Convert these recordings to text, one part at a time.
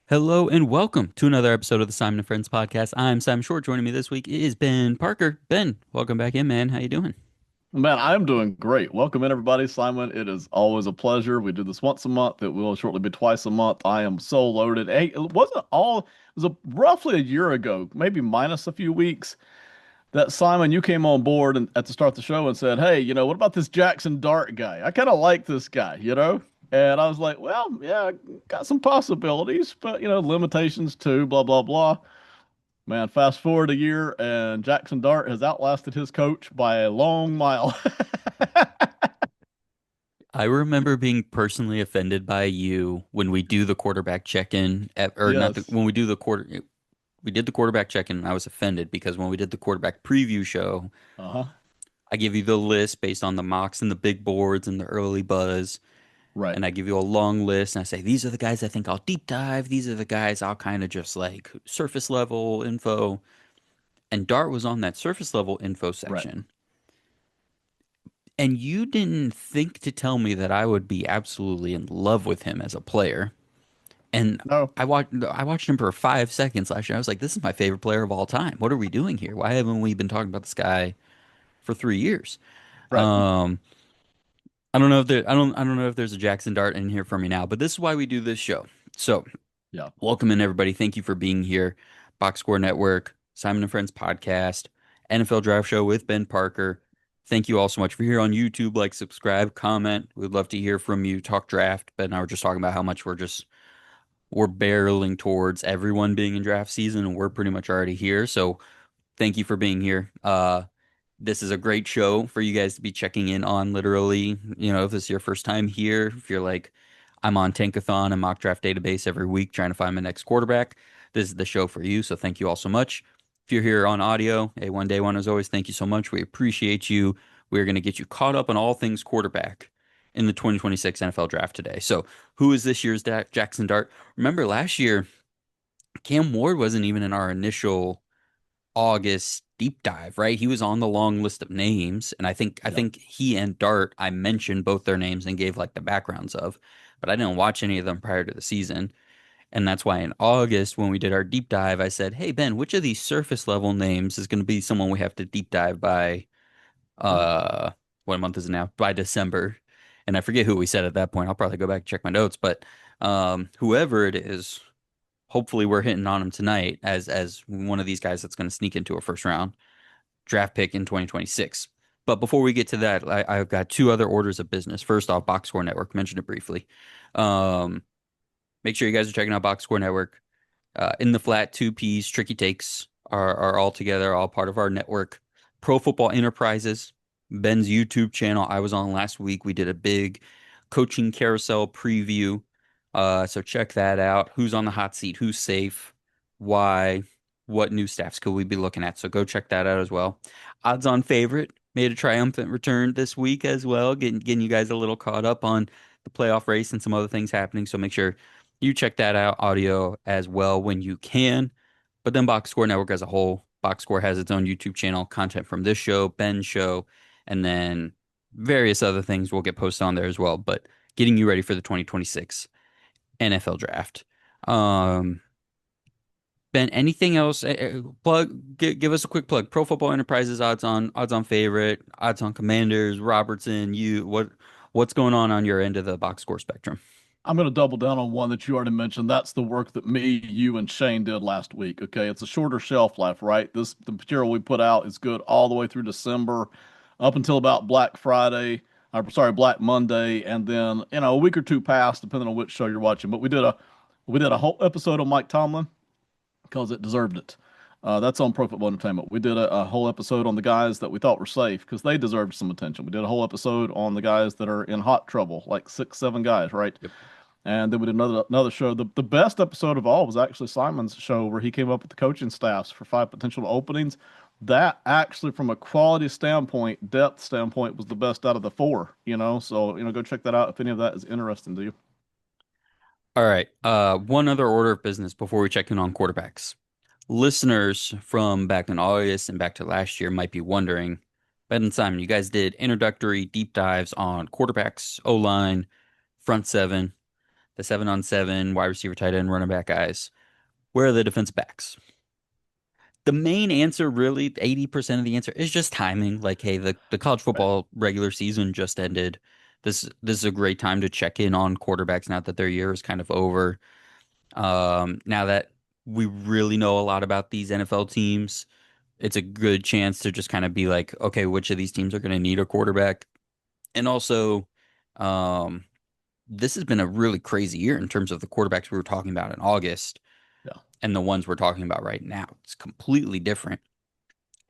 Hello and welcome to another episode of the Simon and Friends podcast. I'm Simon Short. Joining me this week is Ben Parker. Ben, welcome back in, man. How you doing? Man, I'm doing great. Welcome in, everybody. Simon, it is always a pleasure. We do this once a month. It will shortly be twice a month. I am so loaded. Hey, it was roughly a year ago, maybe minus a few weeks, that Simon, you came on board and at the start of the show and said, "Hey, what about this Jackson Dart guy? I kind of like this guy." And I was like, "Well, yeah, got some possibilities, but limitations too, blah blah blah." Man, fast forward a year, and Jackson Dart has outlasted his coach by a long mile. I remember being personally offended by you when we do the quarterback check-in, or not Yes. when we do we did the quarterback check-in, and I was offended because when we did the quarterback preview show, Uh-huh. I give you the list based on the mocks and the big boards and the early buzz, Right. and I give you a long list, and I say, these are the guys I think I'll deep dive. These are the guys I'll kind of just like surface level info. And Dart was on that surface level info Right. section. And you didn't think to tell me that I would be absolutely in love with him as a player. And No. I watched him for 5 seconds last year. I was like, this is my favorite player of all time. What are we doing here? Why haven't we been talking about this guy for 3 years? Right. Um, I don't know if there's a Jackson Dart in here for me now, but this is why we do this show. So Yeah. welcome in everybody. Thank you for being here. Box Score Network, Simon and Friends podcast, NFL Draft Show with Ben Parker. Thank you all so much for here on YouTube. Like, subscribe, comment. We'd love to hear from you. Talk draft. Ben and I were just talking about how much we're barreling towards everyone being in draft season, and we're pretty much already here. So thank you for being here. This is a great show for you guys to be checking in on. Literally, if this is your first time here, if you're like, I'm on Tankathon and mock draft database every week trying to find my next quarterback, this is the show for you. So thank you all so much. If you're here on audio, a one day one as always, thank you so much. We appreciate you. We're going to get you caught up on all things quarterback in the 2026 NFL draft today. So who is this year's Jackson Dart? Remember last year, Cam Ward wasn't even in our initial August deep dive, right? He was on the long list of names, and I think I Yep. think he and Dart, I mentioned both their names and gave like the backgrounds of, but I didn't watch any of them prior to the season. And that's why in August, when we did our deep dive, I said, "Hey Ben, which of these surface level names is going to be someone we have to deep dive by uh what month is it now? By December." And I forget who we said at that point. I'll probably go back and check my notes, but whoever it is, hopefully we're hitting on him tonight as one of these guys that's going to sneak into a first round draft pick in 2026. But before we get to that, I've got two other orders of business. First off, Box Score Network, mentioned it briefly. Um, Make sure you guys are checking out Box Score Network. In the Flat, two P's, Tricky Takes are all together, all part of our network. Pro Football Enterprises, Ben's YouTube channel. I was on last week. We did a big coaching carousel preview. So check that out. Who's on the hot seat? Who's safe? Why? What new staffs could we be looking at? So go check that out as well. Odds on favorite made a triumphant return this week as well, getting you guys a little caught up on the playoff race and some other things happening. So make sure you check that out audio as well when you can. But then Box Score Network as a whole, Box Score has its own YouTube channel, content from this show, Ben's show, and then various other things will get posted on there as well. But getting you ready for the 2026 NFL draft. Um, Ben, anything else? Give us a quick plug. Pro Football Enterprises odds on favorite, odds on Commanders, Robertson. What's going on your end of the box score spectrum? I'm going to double down on one that you already mentioned. That's the work that me, you, and Shane did last week. Okay. It's a shorter shelf life, right? The material we put out is good all the way through December, up until about Black Friday. Sorry, Black Monday, and then a week or two past, depending on which show you're watching. But we did a whole episode on Mike Tomlin because it deserved it. That's on Pro Football Entertainment. We did a whole episode on the guys that we thought were safe because they deserved some attention. We did a whole episode on the guys that are in hot trouble, like six, seven guys, right? Yep. And then we did another show. The best episode of all was actually Simon's show where he came up with the coaching staffs for five potential openings. That actually, from a quality standpoint, depth standpoint, was the best out of the four. So go check that out if any of that is interesting to you. All right. One other order of business before we check in on quarterbacks. Listeners from back in August and back to last year might be wondering, Ben and Simon, you guys did introductory deep dives on quarterbacks, O line, front seven. the 7-on-7 wide receiver, tight end, running back guys. Where are the defensive backs? The main answer, really, 80% of the answer is just timing. Like, hey, the college Right. football regular season just ended. This is a great time to check in on quarterbacks now that their year is kind of over. Now that we really know a lot about these NFL teams, it's a good chance to just kind of be like, okay, which of these teams are going to need a quarterback? And also, um, this has been a really crazy year in terms of the quarterbacks we were talking about in August Yeah. and the ones we're talking about right now. It's completely different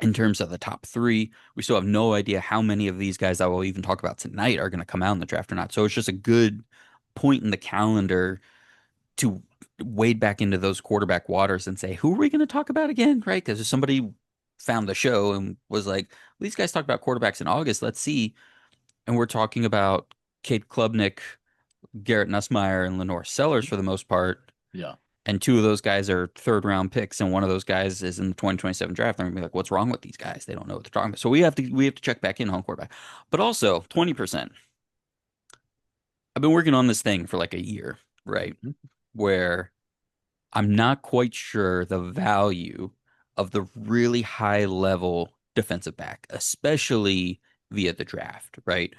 in terms of the top three. We still have no idea how many of these guys that we'll even talk about tonight are going to come out in the draft or not. So it's just a good point in the calendar to wade back into those quarterback waters and say, who are we going to talk about again? Right? Because if somebody found the show and was like, well, these guys talked about quarterbacks in August, let's see. And we're talking about Cade Klubnik, Garrett Nussmeier, and Lenore Sellers for the most part. Yeah. And two of those guys are third round picks, and one of those guys is in the 2027 draft. They're gonna be like, "What's wrong with these guys? They don't know what they're talking about." So we have to check back in on quarterback, but also 20%. I've been working on this thing for like a year, right? Mhm. Where I'm not quite sure the value of the really high level defensive back, especially via the draft, right?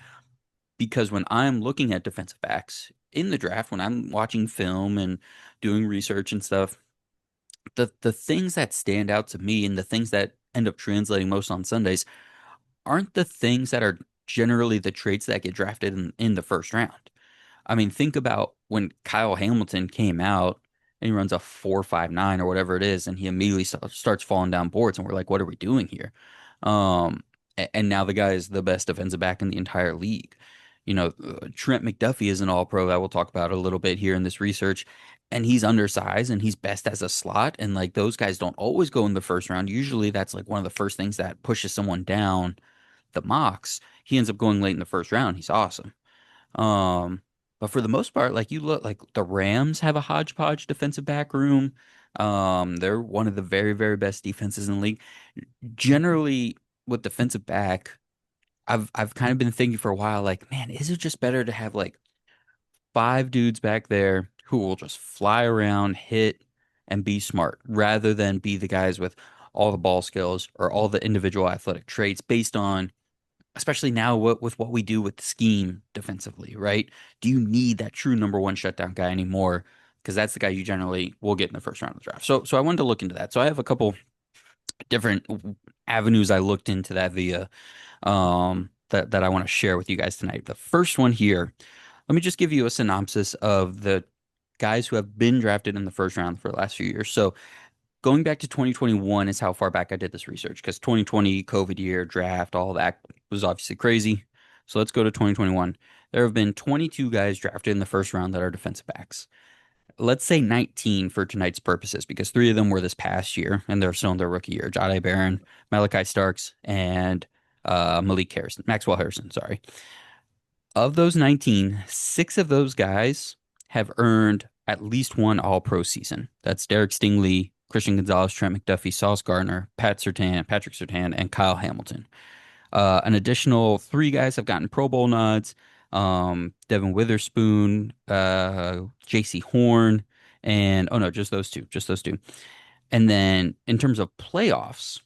Because when I'm looking at defensive backs in the draft, when I'm watching film and doing research and stuff, the things that stand out to me and the things that end up translating most on Sundays aren't the things that are generally the traits that get drafted in the first round. I mean, think about when Kyle Hamilton came out and he runs a 4.59 or whatever it is, and he immediately starts falling down boards, and we're like, what are we doing here? And now the guy is the best defensive back in the entire league. Trent McDuffie is an all-pro that we'll talk about a little bit here in this research, and he's undersized and he's best as a slot. And like those guys don't always go in the first round. Usually that's like one of the first things that pushes someone down the mocks. He ends up going late in the first round. He's awesome. Um, but for the most part, like you look like the Rams have a hodgepodge defensive back room. They're one of the very, very best defenses in the league. Generally, with defensive back, I've kind of been thinking for a while, like, man, is it just better to have like five dudes back there who will just fly around, hit, and be smart rather than be the guys with all the ball skills or all the individual athletic traits based on especially now with what we do with the scheme defensively, right? Do you need that true number one shutdown guy anymore? Because that's the guy you generally will get in the first round of the draft. So I wanted to look into that. So I have a couple different avenues I looked into that via that I want to share with you guys tonight. The first one here, let me just give you a synopsis of the guys who have been drafted in the first round for the last few years. So going back to 2021 is how far back I did this research because 2020 COVID year draft, all that was obviously crazy. So let's go to 2021. There have been 22 guys drafted in the first round that are defensive backs. Let's say 19 for tonight's purposes because three of them were this past year and they're still in their rookie year. Jahdae Barron, Malachi Starks, and Malik Harrison, Maxwell Harrison, sorry. Of those 19, six of those guys have earned at least one All-Pro season. That's Derek Stingley, Christian Gonzalez, Trent McDuffie, Sauce Gardner, Patrick Surtain, and Kyle Hamilton. An additional three guys have gotten Pro Bowl nods. Devin Witherspoon, J.C. Horn, and oh no, just those two. And then in terms of playoffs,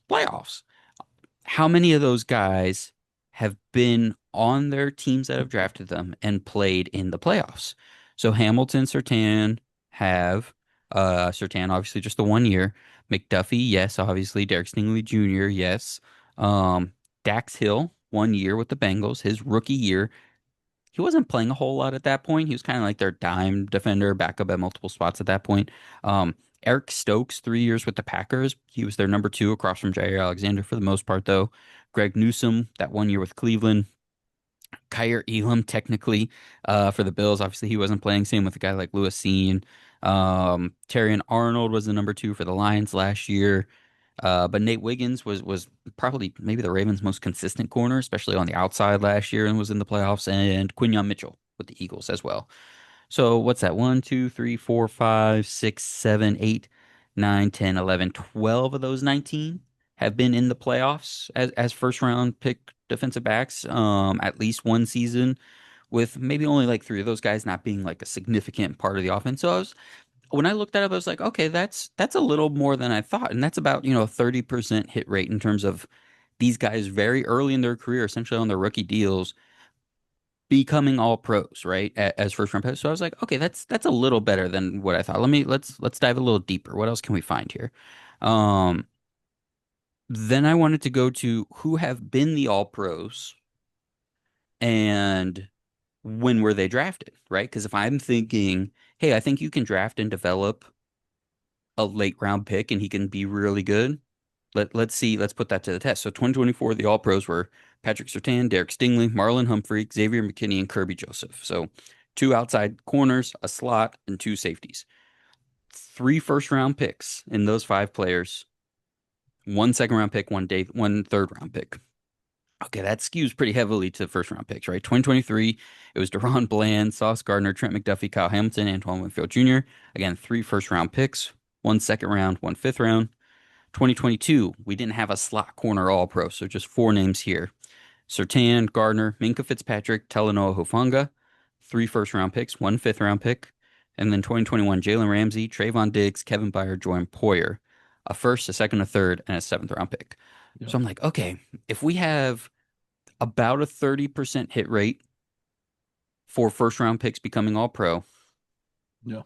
how many of those guys have been on their teams that have drafted them and played in the playoffs? So Hamilton, Surtain have Surtain obviously just the 1 year. McDuffie, yes, obviously. Derek Stingley Jr., yes. Um, Dax Hill, 1 year with the Bengals, his rookie year. He wasn't playing a whole lot at that point. He was kind of like their dime defender, backup at multiple spots at that point. Eric Stokes, 3 years with the Packers. He was their number two across from Jair Alexander for the most part, though. Greg Newsome, that 1 year with Cleveland. Kyer Elam, technically, for the Bills. Obviously, he wasn't playing. Same with a guy like Lewis Cine. Terrion Arnold was the number two for the Lions last year. But Nate Wiggins was probably maybe the Ravens' most consistent corner, especially on the outside last year and was in the playoffs, and Quinyon Mitchell with the Eagles as well. So what's that? 1, 2, 3, 4, 5, 6, 7, 8, 9, 10, 11, 12 of those 19 have been in the playoffs as first round pick defensive backs, at least one season with maybe only like three of those guys not being like a significant part of the offense. So when I looked at it, I was like, okay, that's a little more than I thought, and that's about 30% hit rate in terms of these guys very early in their career, essentially on their rookie deals, becoming all pros, right? As first round picks. So I was like, okay, that's a little better than what I thought. Let's dive a little deeper. What else can we find here? Um, then I wanted to go to who have been the all pros and when were they drafted, right? Because if I'm thinking, hey, I think you can draft and develop a late round pick and he can be really good. Let's see, let's put that to the test. So 2024, the all pros were Patrick Surtain, Derek Stingley, Marlon Humphrey, Xavier McKinney, and Kirby Joseph. So two outside corners, a slot, and two safeties. Three first round picks in those five players, one second round pick, one third round pick. Okay, that skews pretty heavily to first round picks, right? 2023, it was Deron Bland, Sauce Gardner, Trent McDuffie, Kyle Hamilton, Antoine Winfield Jr. Again, three first round picks, one second round, one fifth round. 2022, we didn't have a slot corner all pro, so just four names here. Surtain, Gardner, Minka Fitzpatrick, Talanoa Hufanga, three first round picks, one fifth round pick. And then 2021, Jalen Ramsey, Trayvon Diggs, Kevin Byard, Jordan Poyer, a first, a second, a third, and a seventh round pick. Yeah. So I'm like, okay, if we have about a 30% hit rate for first round picks becoming all pro, Yeah.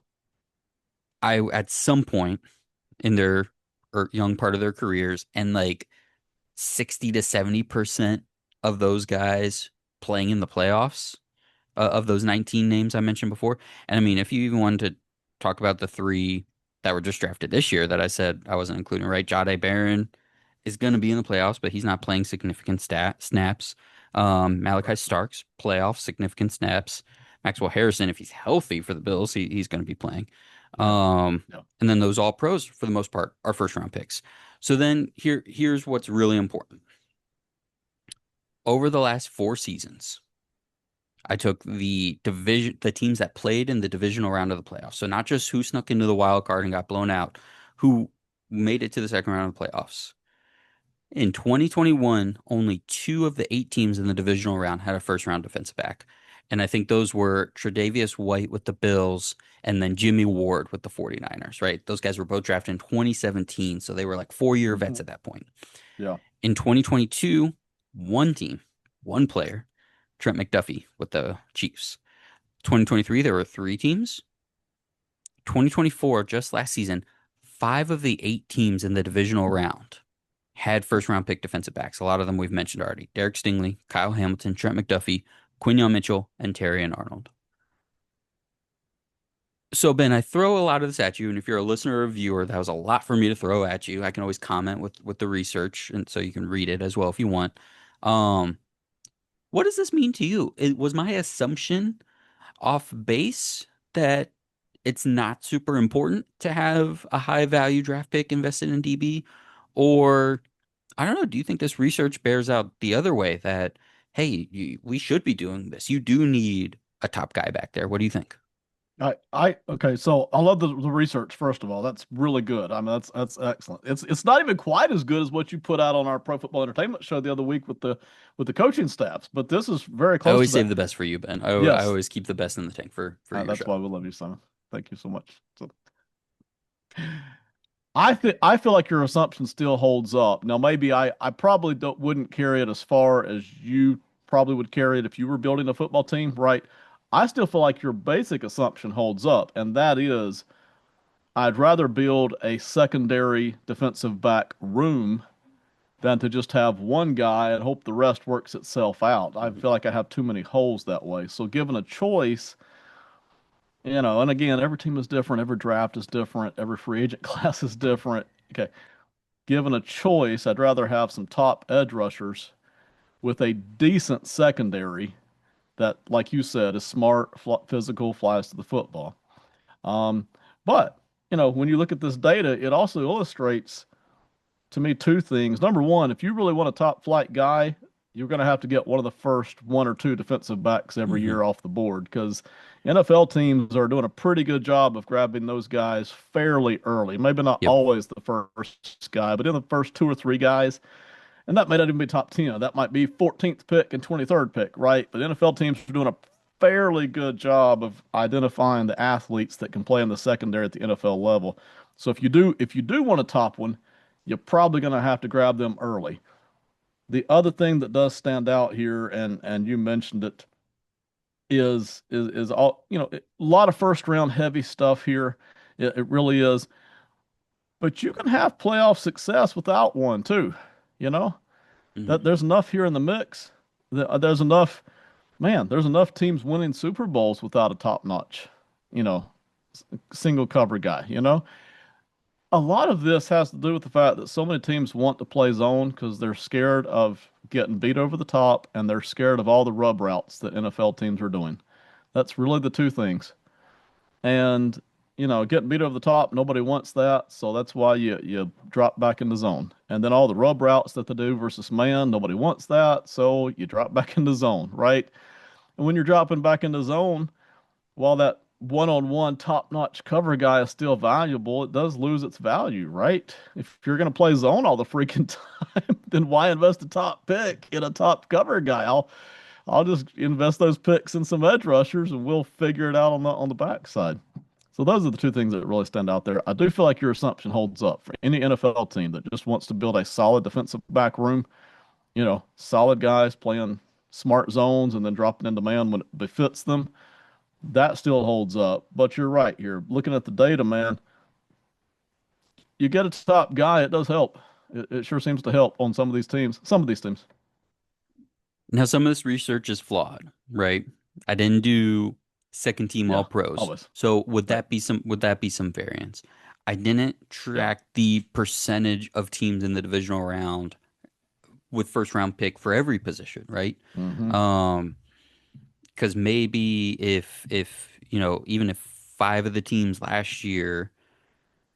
I at some point in their or young part of their careers and like 60 to 70% of those guys playing in the playoffs of those 19 names I mentioned before. And I mean, if you even wanted to talk about the three that were just drafted this year that I said I wasn't including, right? Jahdae Barron is going to be in the playoffs, but he's not playing significant snaps. Malachi Right. Starks, playoff significant snaps. Maxwell Harrison, if he's healthy for the Bills, he's going to be playing. Yeah. Yeah. And then those all pros, for the most part, are first round picks. So then here's what's really important. Over the last four seasons, I took the teams that played in the divisional round of the playoffs. So not just who snuck into the wild card and got blown out, who made it to the second round of the playoffs. In 2021, only two of the eight teams in the divisional round had a first round defensive back. And I think those were Tre'Davious White with the Bills and then Jimmy Ward with the 49ers, right? Those guys were both drafted in 2017. So they were like 4-year vets Mhm. at that point. Yeah. In 2022, one team, one player, Trent McDuffie with the Chiefs. 2023, there were three teams. 2024, just last season, five of the eight teams in the divisional round had first round pick defensive backs. A lot of them we've mentioned already. Derek Stingley, Kyle Hamilton, Trent McDuffie, Quinyon Mitchell, and Terrion Arnold. So, Ben, I throw a lot of this at you, and if you're a listener or viewer, that was a lot for me to throw at you. I can always comment with the research, and so you can read it as well if you want. Um, what does this mean to you? Was my assumption off base that it's not super important to have a high value draft pick invested in DB? Or I don't know, do you think this research bears out the other way that, hey, we should be doing this? You do need a top guy back there. What do you think? Okay, so I love the research, first of all. That's really good. I mean, that's excellent. It's not even quite as good as what you put out on our Pro Football Entertainment show the other week with the coaching staffs, but this is very I close to always save that. the best for you, Ben. I Yes, always keep the best in the tank for your that's show. why we love you, Simon. Thank you so much. So I feel like your assumption still holds up. Now, maybe I probably wouldn't carry it as far as you probably would carry it if you were building a football team, right? I still feel like your basic assumption holds up, and that is I'd rather build a secondary defensive back room than to just have one guy and hope the rest works itself out. I feel like I have too many holes that way. So, given a choice, and again, every team is different, every draft is different, every free agent class is different. Okay, given a choice, I'd rather have some top edge rushers with a decent secondary that, like you said, is smart, physical, flies to the football. Um, but when you look at this data, it also illustrates to me two things. Number one, if you really want a top flight guy, you're going to have to get one of the first one or two defensive backs every Hmm. year off the board because NFL teams are doing a pretty good job of grabbing those guys fairly early. Maybe not Yep. always the first guy, but in the first two or three guys. And that may not even be top 10. That might be 14th pick and 23rd pick, right? But NFL teams are doing a fairly good job of identifying the athletes that can play in the secondary at the NFL level. So if you do want a top one, you're probably going to have to grab them early. The other thing that does stand out here, and you mentioned it, is all, a lot of first round heavy stuff here. It really is. But you can have playoff success without one too. You know, that Mhm. there's enough here in the mix. There's enough, man, there's enough teams winning Super Bowls without a top-notch, you know, single cover guy, A lot of this has to do with the fact that so many teams want to play zone because they're scared of getting beat over the top and they're scared of all the rub routes that NFL teams are doing. That's really the two things. And, getting beat over the top, nobody wants that. So that's why you drop back into zone. And then all the rub routes that they do versus man, nobody wants that. So you drop back into zone, right? And when you're dropping back into zone, while that one-on-one top-notch cover guy is still valuable, it does lose its value, right? If you're going to play zone all the freaking time, then why invest a top pick in a top cover guy? I'll just invest those picks in some edge rushers and we'll figure it out on the backside. So those are the two things that really stand out there. I do feel like your assumption holds up for any NFL team that just wants to build a solid defensive back room, solid guys playing smart zones and then dropping into man when it befits them. That still holds up. But you're right here. Looking at the data, man, you get a top guy, it does help. It sure seems to help on some of these teams. Some of these teams. Now, some of this research is flawed, right? I didn't do second team all Yeah, pros. always. So Right. would that be some variance? I didn't Yeah. track the percentage of teams in the divisional round with first round pick for every position, right? Mm-hmm. Um, because maybe if even if five of the teams last year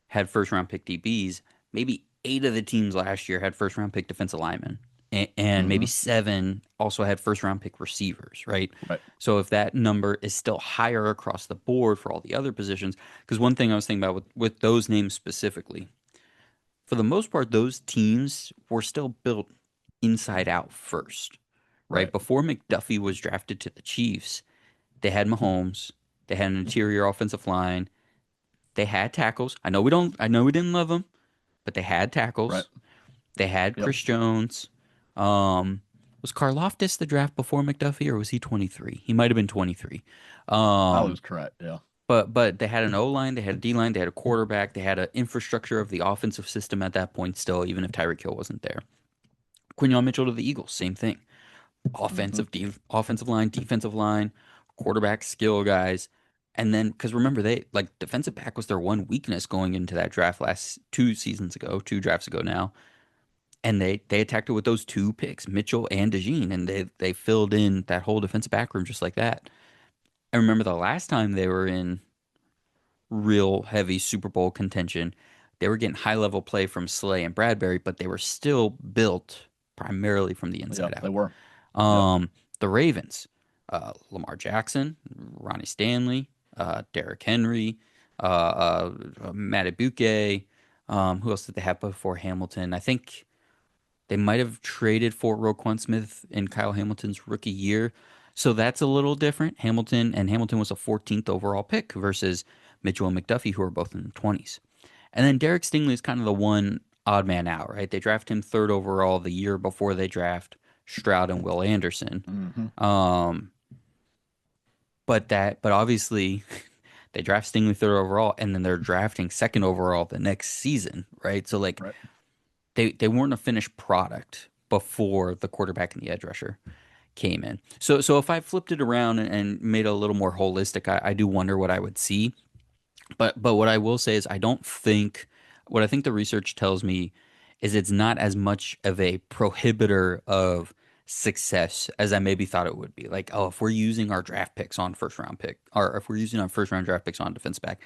had first round pick DBs, maybe eight of the teams last year had first round pick defensive linemen, and maybe Mm-hmm. seven also had first round pick receivers, right? Right. So if that number is still higher across the board for all the other positions, because one thing I was thinking about with those names specifically, for the most part, those teams were still built inside out first, right? Right. Before McDuffie was drafted to the Chiefs, they had Mahomes, they had an interior offensive line, they had tackles. I know we didn't love them, but they had Right. tackles. They had Yep. Chris Jones. Um, was Karlaftis the draft before McDuffie, or was he 23? He might have been 23. I Um, lose track. Yeah. but they had an O line, they had a D line, they had a quarterback, they had an infrastructure of the offensive system at that point still, even if Tyreek Hill wasn't there. Quinion Mitchell to the Eagles, same thing. Mm-hmm. Offensive line, defensive line, quarterback skill guys. And then, because remember, they like defensive back was their one weakness going into that draft last 2 seasons ago, two drafts ago now. And they attacked it with those two picks, Mitchell and DeJean, and they filled in that whole defensive back room just like that. I remember the last time they were in real heavy Super Bowl contention, they were getting high level play from Slay and Bradbury, but they were still built primarily from the Yeah, inside they out. were. Yep. Um, the Ravens, Lamar Jackson, Ronnie Stanley, Derrick Henry, Matt Ibuke. Who else did they have before Hamilton? I think they might have traded for Roquan Smith in Kyle Hamilton's rookie year. So that's a little different. Hamilton was a 14th overall pick versus Mitchell and McDuffie, who are both in the 20s. And then Derek Stingley is kind of the one odd man out, right? They draft him third overall the year before they draft Stroud and Will Anderson. Mm-hmm. Um, but obviously they draft Stingley third overall, and then they're drafting second overall the next season, right? So like Right. they weren't a finished product before the quarterback and the edge rusher came in. So if I flipped it around and made it a little more holistic, I do wonder what I would see. But what I will say is I don't think what I think the research tells me is it's not as much of a prohibitor of success as I maybe thought it would be. Like, oh, if we're using our draft picks on first round pick, or if we're using our first round draft picks on defense back,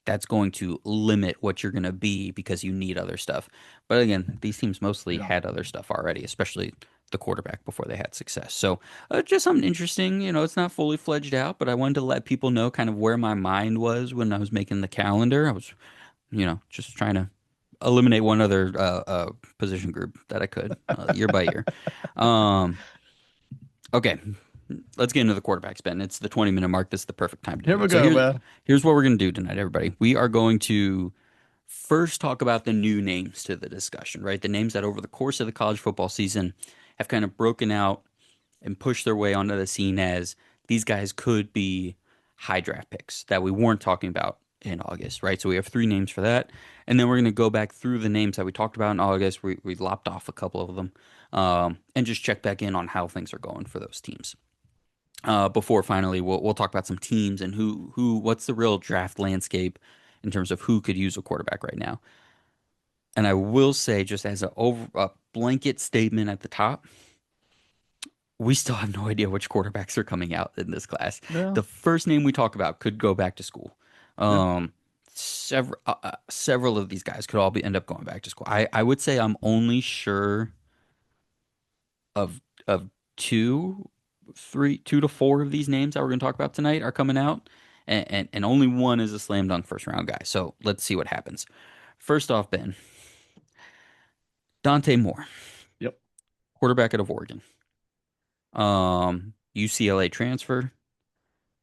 that's going to limit what you're going to be because you need other stuff. But again, these teams mostly Yeah. had other stuff already, especially the quarterback before they had success. So just something interesting. It's not fully fledged out, but I wanted to let people know kind of where my mind was when I was making the calendar. I was, just trying to eliminate one other position group that I could year by year. Um, okay. let's get into the quarterbacks, Ben. It's the 20-minute mark. This is the perfect time to Here do we it. So go, man. here's what we're going to do tonight, everybody. We are going to first talk about the new names to the discussion, right? The names that over the course of the college football season have kind of broken out and pushed their way onto the scene as these guys could be high draft picks that we weren't talking about in August, right? So we have three names for that. And then we're going to go back through the names that we talked about in August. We lopped off a couple of them and just check back in on how things are going for those teams. Before finally we'll talk about some teams and what's the real draft landscape in terms of who could use a quarterback right now. And I will say, just as a blanket statement at the top, we still have no idea which quarterbacks are coming out in this class. Yeah, The first name we talk about could go back to school. yeah. Um, several of these guys could all be end up going back to school. I would say I'm only sure of two to four of these names that we're going to talk about tonight are coming out, and only one is a slam dunk first round guy. So let's see what happens. First off, Ben, Dante Moore, Yep. quarterback out of Oregon, UCLA transfer.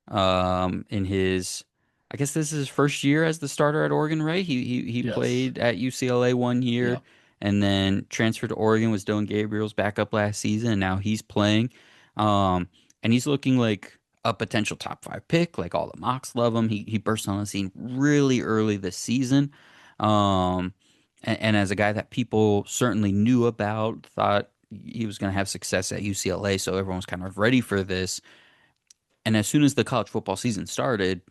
In his, I guess this is his first year as the starter at Oregon, right? He Yes. played at UCLA one year Yeah. and then transferred to Oregon, was Dylan Gabriel's backup last season, and now he's playing. And he's looking like a potential top five pick. Like all the mocks love him. He burst on the scene really early this season. And as a guy that people certainly knew about, thought he was going to have success at UCLA, so everyone was kind of ready for this. And as soon as the college football season started,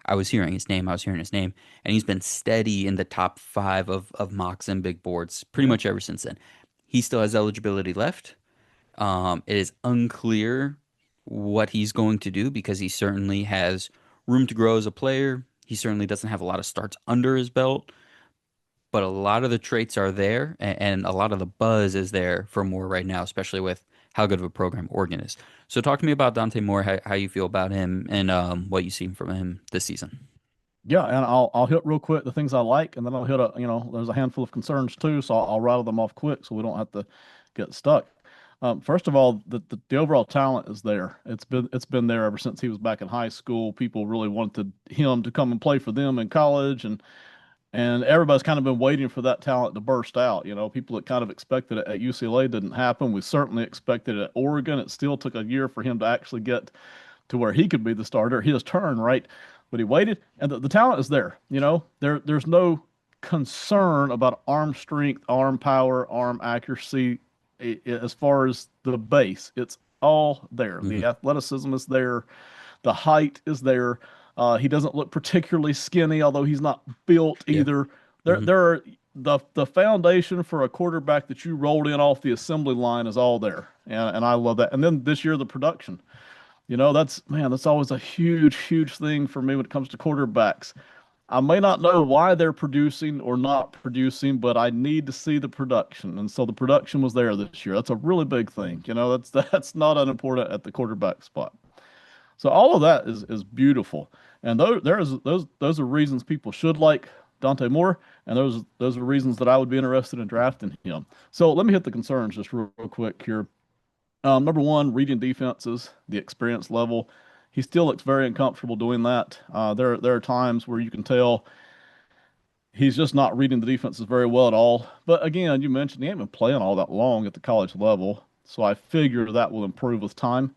I was hearing his name. I was hearing his name. And he's been steady in the top five of mocks and big boards pretty Yeah. much ever since then. He still has eligibility left. It is unclear what he's going to do because he certainly has room to grow as a player. He certainly doesn't have a lot of starts under his belt, but a lot of the traits are there, and a lot of the buzz is there for Moore right now, especially with how good of a program Oregon is. So talk to me about Dante Moore, how you feel about him, and what you've seen from him this season. Yeah, and I'll hit real quick the things I like, and then I'll hit there's a handful of concerns too, so I'll rattle them off quick so we don't have to get stuck. First of all, the overall talent is there. It's been there ever since he was back in high school. People really wanted him to come and play for them in college, and everybody's kind of been waiting for that talent to burst out. You know, people that kind of expected it at UCLA didn't happen. We certainly expected it at Oregon. It still took a year for him to actually get to where he could be the starter. His turn, right? But he waited, and the talent is there. There's no concern about arm strength, arm power, arm accuracy as far as the base. It's all there. Hmm. The athleticism is there. The height is there. He doesn't look particularly skinny, although he's not built Yeah. either. There, Hmm. there are the foundation for a quarterback that you rolled in off the assembly line is all there, and I love that. And then this year the production. That's always a huge, huge thing for me when it comes to quarterbacks. I may not know why they're producing or not producing, but I need to see the production. And so the production was there this year. That's a really big thing. That's not unimportant at the quarterback spot. So all of that is beautiful. And those are reasons people should like Dante Moore, and those are reasons that I would be interested in drafting him. So let me hit the concerns just real quick here. Number one, reading defenses, the experience level. He still looks very uncomfortable doing that. There are times where you can tell he's just not reading the defenses very well at all. But again, you mentioned he ain't been playing all that long at the college level, so I figure that will improve with time.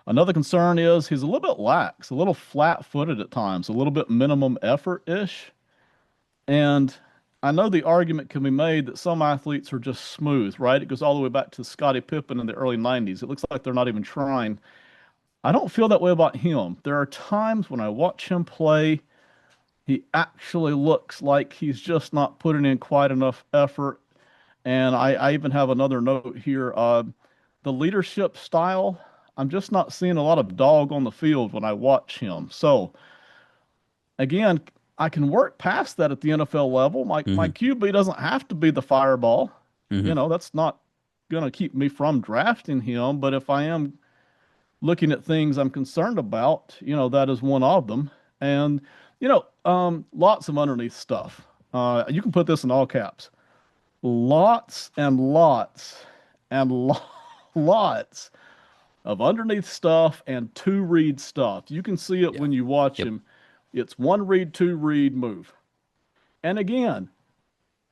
Another concern is he's a little bit lax, a little flat-footed at times, a little bit minimum effort-ish. And I know the argument can be made that some athletes are just smooth, right? It goes all the way back to Scottie Pippen in the early 90s. It looks like they're not even trying. I don't feel that way about him. There are times when I watch him play, he actually looks like he's just not putting in quite enough effort. And I even have another note here. The leadership style, I'm just not seeing a lot of dog on the field when I watch him. So again, I can work past that at the NFL level. My Hmm. QB doesn't have to be the fireball. Hmm. That's not going to keep me from drafting him. But if I am looking at things I'm concerned about, that is one of them. And, lots of underneath stuff. You can put this in all caps. Lots and lots and lots of underneath stuff and two read stuff. You can see it Yeah. when you watch Yep. him. It's one read, two read move. And again,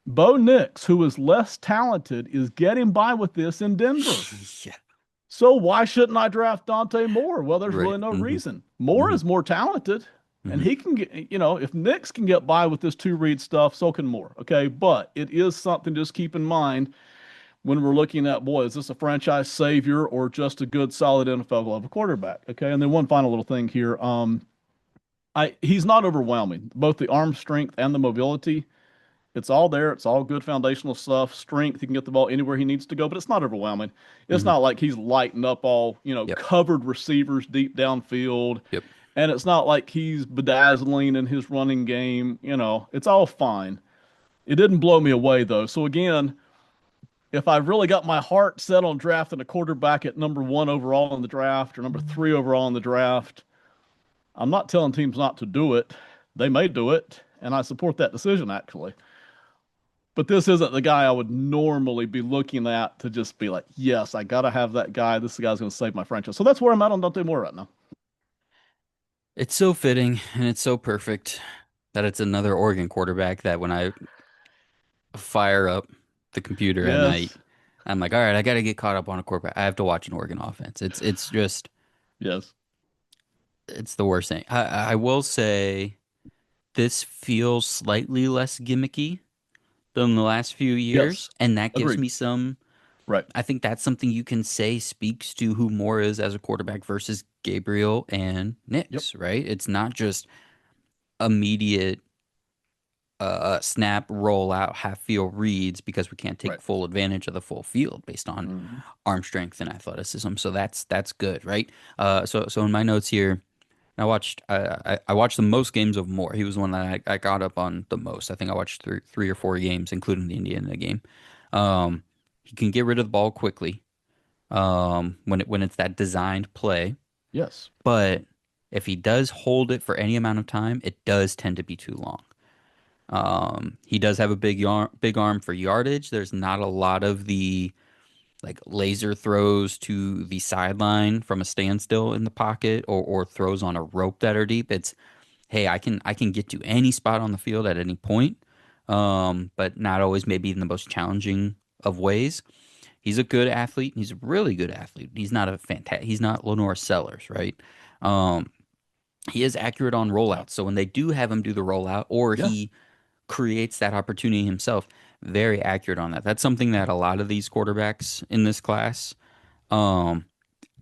Bo Nix, who is less talented, is getting by with this in Denver. Yeah. So why shouldn't I draft Dante Moore? Well, there's Right. really no Hmm. reason. Moore Hmm. is more talented, and Hmm. he can get, if Nix can get by with this two read stuff, so can Moore. Okay. But it is something to just keep in mind when we're looking at, boy, is this a franchise savior or just a good, solid NFL level quarterback? Okay. And then one final little thing here. He's not overwhelming, both the arm strength and the mobility. It's all there. It's all good foundational stuff. Strength. He can get the ball anywhere he needs to go, but it's not overwhelming. It's Hmm. not like he's lighting up all, Yep. covered receivers deep downfield. Yep. And it's not like he's bedazzling in his running game. It's all fine. It didn't blow me away, though. So, again, if I really got my heart set on drafting a quarterback at number one overall in the draft or number three overall in the draft, I'm not telling teams not to do it. They may do it. And I support that decision, actually. But this isn't the guy I would normally be looking at to just be like, yes, I got to have that guy. This guy's going to save my franchise. So that's where I'm at on Dante Moore right now. It's so fitting and it's so perfect that it's another Oregon quarterback that when I fire up the computer at night, Yes. I'm like, all right, I got to get caught up on a quarterback. I have to watch an Oregon offense. It's just Yes. it's the worst thing. I will say this feels slightly less gimmicky than the last few years, Yes. and that gives Agreed. me some. Right. I think that's something you can say speaks to who Moore is as a quarterback versus Gabriel and Yep. Nix, right? It's not just immediate snap, roll out, half field reads because we can't take Right. full advantage of the full field based on Hmm. arm strength and athleticism. So that's good, right? So in my notes here, I watched the most games of Moore. He was the one that I got up on the most. I think I watched three or four games, including the Indiana game. Um, he can get rid of the ball quickly when it's that designed play, Yes. but if he does hold it for any amount of time, it does tend to be too long. He does have a big arm for yardage. There's not a lot of the like laser throws to the sideline from a standstill in the pocket or throws on a rope that are deep. It's hey, I can get to any spot on the field at any point, but not always maybe in the most challenging of ways. He's a good athlete. He's a really good athlete. He's not a He's not Lenore Sellers, right? Um, he is accurate on Yeah. rollouts. So when they do have him do the rollout, or Yeah. he creates that opportunity himself, very accurate on that. That's something that a lot of these quarterbacks in this class um,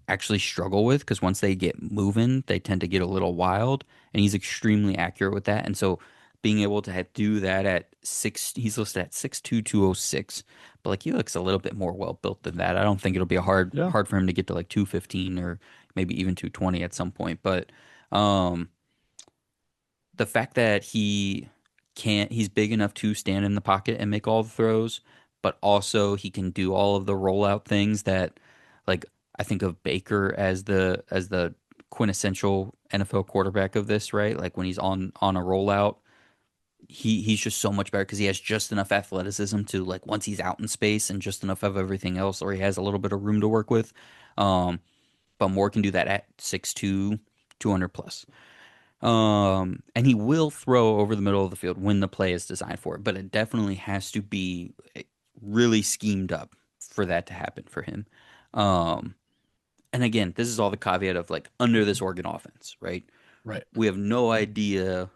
actually struggle with because once they get moving, they tend to get a little wild, and he's extremely accurate with that. And so being able to do that at six, he's listed at 6'2", 206, but like he looks a little bit more well built than that. I don't think it'll be a Yeah. hard for him to get to like 215 or maybe even 220 at some point. But um, the fact that he's big enough to stand in the pocket and make all the throws, but also he can do all of the rollout things that, like, I think of Baker as the quintessential NFL quarterback of this, right? Like when he's on a rollout, he's just so much better because he has just enough athleticism to like once he's out in space and just enough of everything else, or he has a little bit of room to work with. Um, but Moore can do that at 6'2", 200 plus. And he will throw over the middle of the field when the play is designed for it, but it definitely has to be really schemed up for that to happen for him. Um, and again, this is all the caveat of like under this Oregon offense, right? Right. We have no idea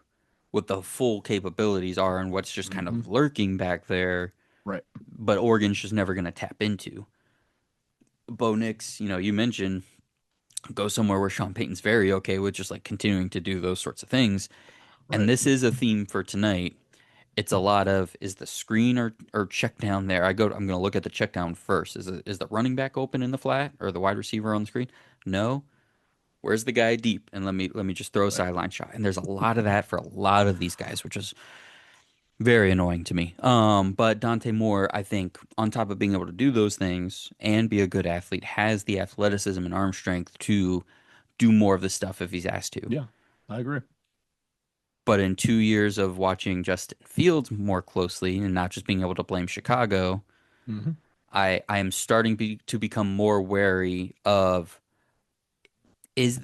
what the full capabilities are and what's just kind Hmm. of lurking back there, Right. but Oregon's just never going to tap into. Bo Nix, you mentioned go somewhere where Sean Payton's very okay with just like continuing to do those sorts of things. And Right. this is a theme for tonight. It's a lot of is the screen or check down there. I'm going to look at the check down first. Is the running back open in the flat or the wide receiver on the screen? No. Where's the guy deep? And let me just throw a Right. sideline shot. And there's a lot of that for a lot of these guys, which is very annoying to me. But Dante Moore, I think, on top of being able to do those things and be a good athlete, has the athleticism and arm strength to do more of the stuff if he's asked to. Yeah. I agree. But in 2 years of watching Justin Fields more closely and not just being able to blame Chicago, Hmm. I am starting to become more wary of Is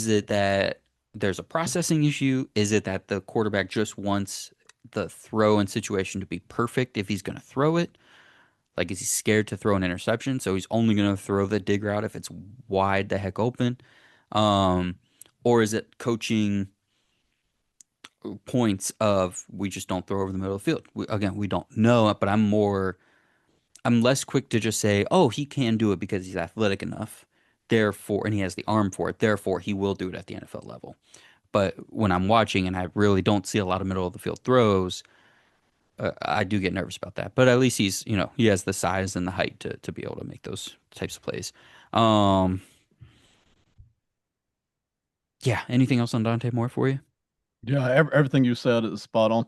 it that there's a processing issue? Is it that the quarterback just wants the throw and situation to be perfect if he's going to throw it? Like, is he scared to throw an interception? So he's only going to throw the dig route if it's wide the heck open? Um, or is it coaching points of we just don't throw over the middle of the field? Again, we don't know, but I'm less quick to just say, oh, he can do it because he's athletic enough. Therefore, and he has the arm for it. Therefore, he will do it at the NFL level. But when I'm watching and I really don't see a lot of middle of the field throws, I do get nervous about that. But at least he has the size and the height to be able to make those types of plays. Um, yeah. Anything else on Dante Moore for you? Yeah, everything you said is spot on.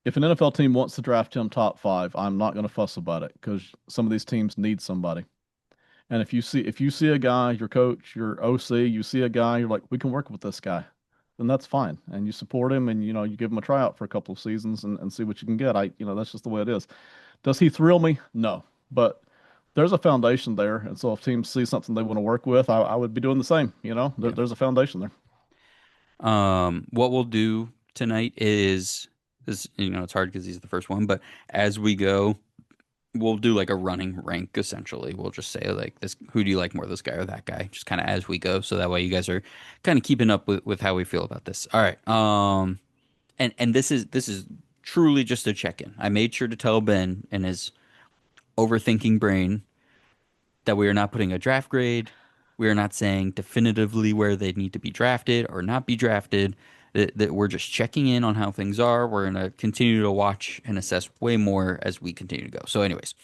If an NFL team wants to draft him top five, I'm not going to fuss about it because some of these teams need somebody. And if you see a guy, your coach, your OC, you see a guy, you're like, we can work with this guy, then that's fine. And you support him and you give him a tryout for a couple of seasons and see what you can get. That's just the way it is. Does he thrill me? No. But there's a foundation there. And so if teams see something they want to work with, I would be doing the same. Yeah. There's a foundation there. What we'll do tonight is it's hard because he's the first one, but as we go, we'll do like a running rank essentially. We'll just say like this, who do you like more, this guy or that guy? Just kind of as we go, so that way you guys are kind of keeping up with how we feel about this. All right. And this is truly just a check-in. I made sure to tell Ben and his overthinking brain that we are not putting a draft grade. We are not saying definitively where they need to be drafted or not be drafted. That we're just checking in on how things are. We're going to continue to watch and assess way more as we continue to go. So, anyways,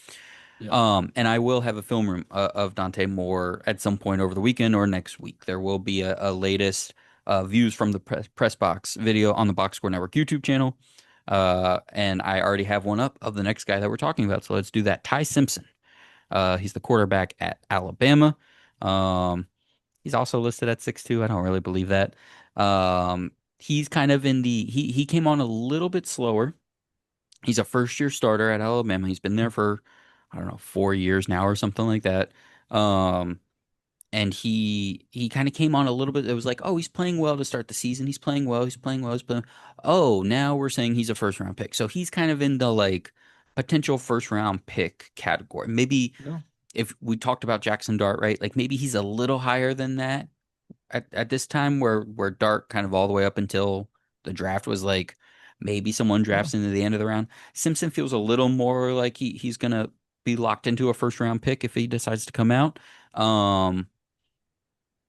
Yeah. and I will have a film room of Dante Moore at some point over the weekend or next week. There will be a latest views from the press box video on the Box Score Network YouTube channel. And I already have one up of the next guy that we're talking about. So let's do that. Ty Simpson. He's the quarterback at Alabama. Um, he's also listed at 6'2". I don't really believe that. He's kind of he came on a little bit slower. He's a first year starter at Alabama. He's been there for, I don't know, 4 years now or something like that. Um, and he kind of came on a little bit. It was like, oh, he's playing well to start the season. He's playing well. He's playing well. He's playing. Oh, now we're saying he's a first round pick. So he's kind of in the like potential first round pick category. Maybe Yeah. if we talked about Jackson Dart, right? Like maybe he's a little higher than that at this time, where Dart kind of all the way up until the draft was like maybe someone Yeah. drafts into the end of the round. Simpson feels a little more like he's gonna be locked into a first round pick if he decides to come out. Um,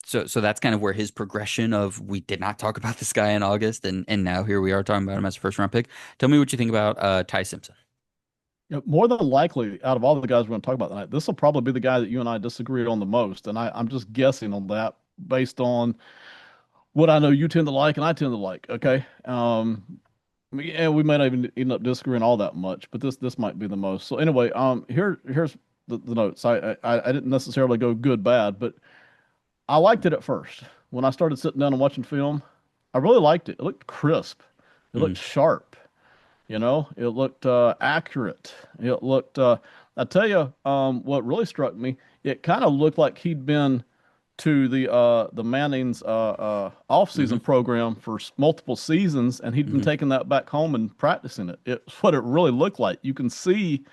so that's kind of where his progression of we did not talk about this guy in August and now here we are talking about him as a first round pick. Tell me what you think about Ty Simpson. More than likely, out of all the guys we're going to talk about tonight, this will probably be the guy that you and I disagree on the most. And I'm just guessing on that based on what I know you tend to like and I tend to like. Okay. And we might not even end up disagreeing all that much, but this might be the most. So anyway, here's the notes. I didn't necessarily go good bad, but I liked it at first. When I started sitting down and watching film, I really liked it. It looked crisp. It looked Mm, sharp. It looked accurate. It looked. I tell you, what really struck me, it kind of looked like he'd been to the Manning's hmm off-season program for multiple seasons, and he'd been hmm taking that back home and practicing it. It's what it really looked like. You can see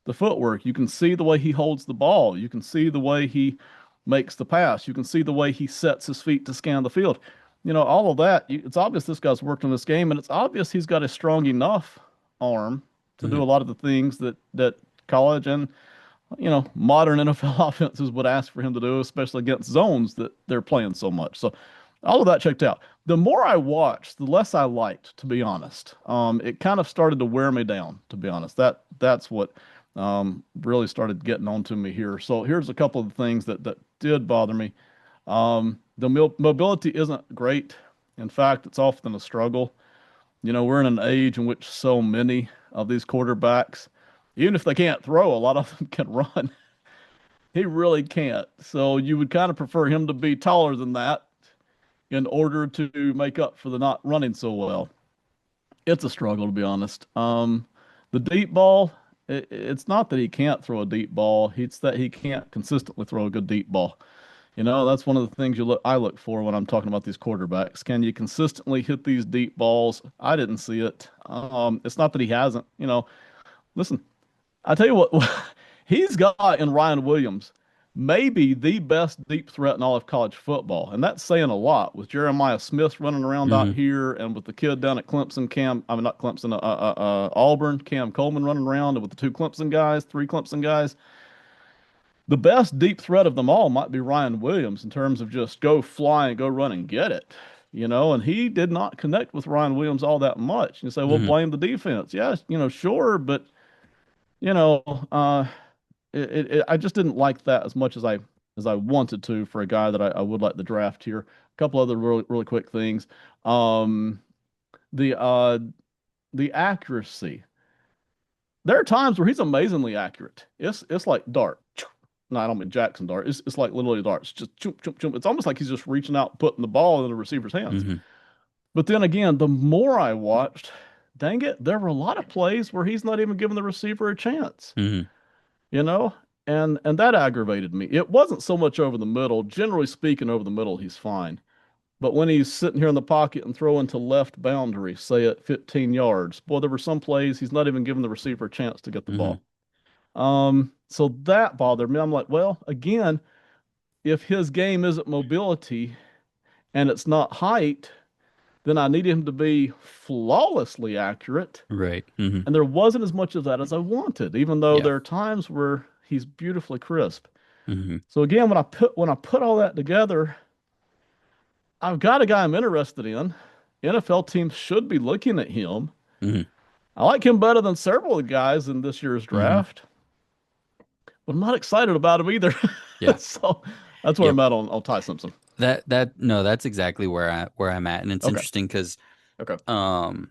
the footwork. You can see the way he holds the ball. You can see the way he makes the pass. You can see the way he sets his feet to scan the field. All of that. It's obvious this guy's worked on this game, and it's obvious he's got a strong enough arm to do hmm a lot of the things that college and modern NFL offenses would ask for him to do, especially against zones that they're playing so much. So all of that checked out. The more I watched, the less I liked, to be honest. It kind of started to wear me down, to be honest. That's what really started getting on to me here. So here's a couple of the things that did bother me. The mobility isn't great. In fact, it's often a struggle. We're in an age in which so many of these quarterbacks, even if they can't throw, a lot of them can run. He really can't. So you would kind of prefer him to be taller than that in order to make up for the not running so well. It's a struggle, to be honest. The deep ball, it's not that he can't throw a deep ball, it's that he can't consistently throw a good deep ball. That's one of the things I look for when I'm talking about these quarterbacks. Can you consistently hit these deep balls? I didn't see it. It's not that he hasn't. Listen, I tell you what, he's got in Ryan Williams maybe the best deep threat in all of college football, and that's saying a lot. With Jeremiah Smith running around out Hmm. here, and with the kid down at Clemson, I mean not Clemson, Auburn, Cam Coleman running around, and with the two Clemson guys, three Clemson guys. The best deep threat of them all might be Ryan Williams in terms of just go fly and go run and get it. And he did not connect with Ryan Williams all that much. You say, well, Hmm. blame the defense. Yeah, sure, but you know, uh, I just didn't like that as much as I wanted to for a guy that I would like to draft here. A couple other really quick things. Um, the uh, the accuracy. There are times where he's amazingly accurate. It's like dart. No, I don't mean Jackson dart. It's like literally darts. Just choop, choop, choop. It's almost like he's just reaching out, putting the ball in the receiver's hands. Hmm. But then again, the more I watched, dang it, there were a lot of plays where he's not even giving the receiver a chance. Hmm. you know, and that aggravated me. It wasn't so much over the middle. Generally speaking, over the middle, he's fine. But when he's sitting here in the pocket and throwing to left boundary, say at 15 yards, boy, there were some plays he's not even giving the receiver a chance to get the Hmm. ball. So that bothered me. I'm like, well, again, if his game isn't mobility and it's not height, then I need him to be flawlessly accurate. Right. Hmm. And there wasn't as much of that as I wanted, even though Yeah. there are times where he's beautifully crisp. Hmm. So again, when I put all that together, I've got a guy I'm interested in. NFL teams should be looking at him. Hmm. I like him better than several of the guys in this year's Hmm. draft, but I'm not excited about him either. Yeah. So that's where Yep. I'm at on Ty Simpson. That no, that's exactly where I'm at, and it's Okay. interesting because Okay. um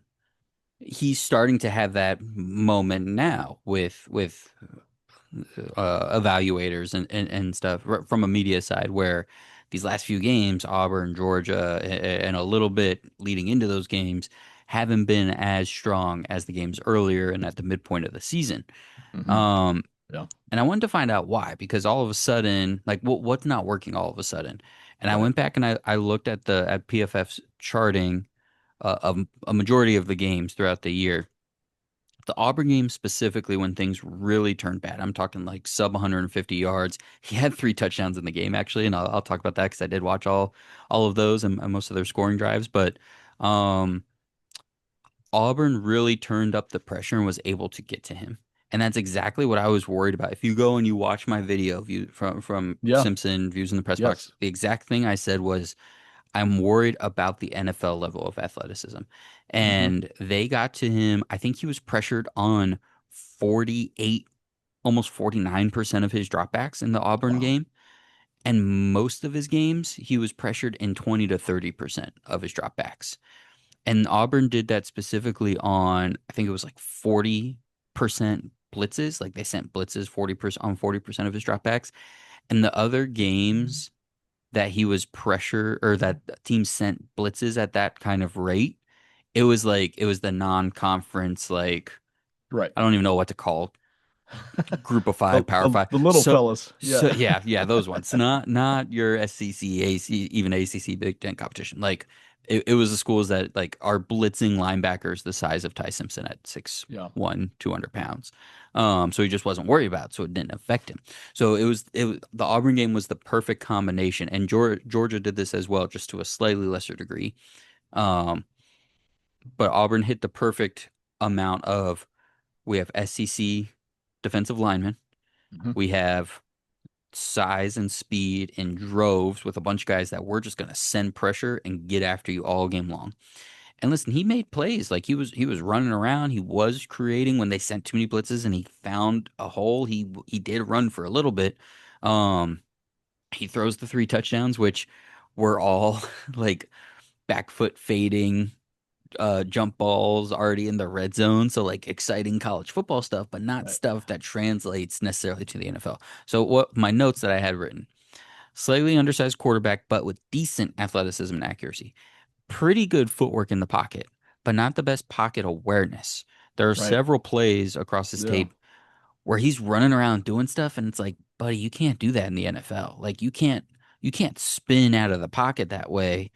he's starting to have that moment now with evaluators and stuff from a media side where these last few games, Auburn, Georgia, and a little bit leading into those games haven't been as strong as the games earlier and at the midpoint of the season. Hmm. Um, Yeah. and I wanted to find out why, because all of a sudden, like what's not working all of a sudden? And I Right. went back and I looked at the at PFF's charting of a majority of the games throughout the year. The Auburn game specifically, when things really turned bad, I'm talking like sub 150 yards. He had three touchdowns in the game actually, and I'll talk about that because I did watch all of those and most of their scoring drives. But um, Auburn really turned up the pressure and was able to get to him. And that's exactly what I was worried about. If you go and you watch my video view from Yeah. Simpson views in the press box, Yes. the exact thing I said was I'm worried about the NFL level of athleticism. Hmm. And they got to him. I think he was pressured on 48, almost 49% of his dropbacks in the Auburn Wow. game. And most of his games, he was pressured in 20 to 30% of his dropbacks. And Auburn did that specifically on, I think it was like 40% blitzes. Like they sent blitzes 40% on 40% of his dropbacks. And the other games that he was pressure or that the team sent blitzes at that kind of rate, it was the non-conference like Right. I don't even know what to call group of The, five, power the five. the little So fellas. so Yeah. yeah, yeah, those ones. Not your SEC, AC, even ACC Big Ten competition. Like it was the schools that like are blitzing linebackers the size of Ty Simpson at six Yeah. one, 200 pounds. So he just wasn't worried about it, so it didn't affect him. So it was the Auburn game was the perfect combination, and Georgia did this as well, just to a slightly lesser degree. Um, but Auburn hit the perfect amount of we have SEC defensive linemen, Hmm. we have size and speed in droves with a bunch of guys that were just going to send pressure and get after you all game long. And listen, he made plays like he was running around, he was creating when they sent too many blitzes and he found a hole. He did run for a little bit. Um, he throws the three touchdowns, which were all like back foot fading jump balls already in the red zone. So like exciting college football stuff, but not Right. stuff that translates necessarily to the NFL. So what my notes that I had written, slightly undersized quarterback, but with decent athleticism and accuracy. Pretty good footwork in the pocket, but not the best pocket awareness. There are Right. several plays across his Yeah. tape where he's running around doing stuff, and it's like, buddy, you can't do that in the NFL. Like you can't You can't spin out of the pocket that way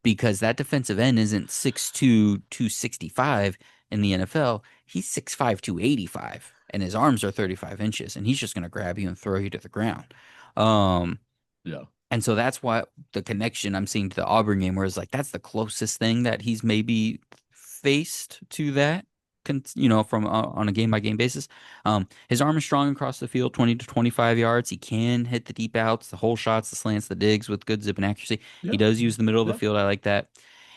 because that defensive end isn't 6'2", 265 in the NFL. He's 6'5", 285, and his arms are 35 inches, and he's just going to grab you and throw you to the ground. Um, Yeah. and so that's why the connection I'm seeing to the Auburn game, where it's like that's the closest thing that he's maybe faced to that, from on a game by game basis. His arm is strong across the field, 20 to 25 yards. He can hit the deep outs, the hole shots, the slants, the digs with good zip and accuracy. He Yeah. does use the middle of the Yeah. field. I like that.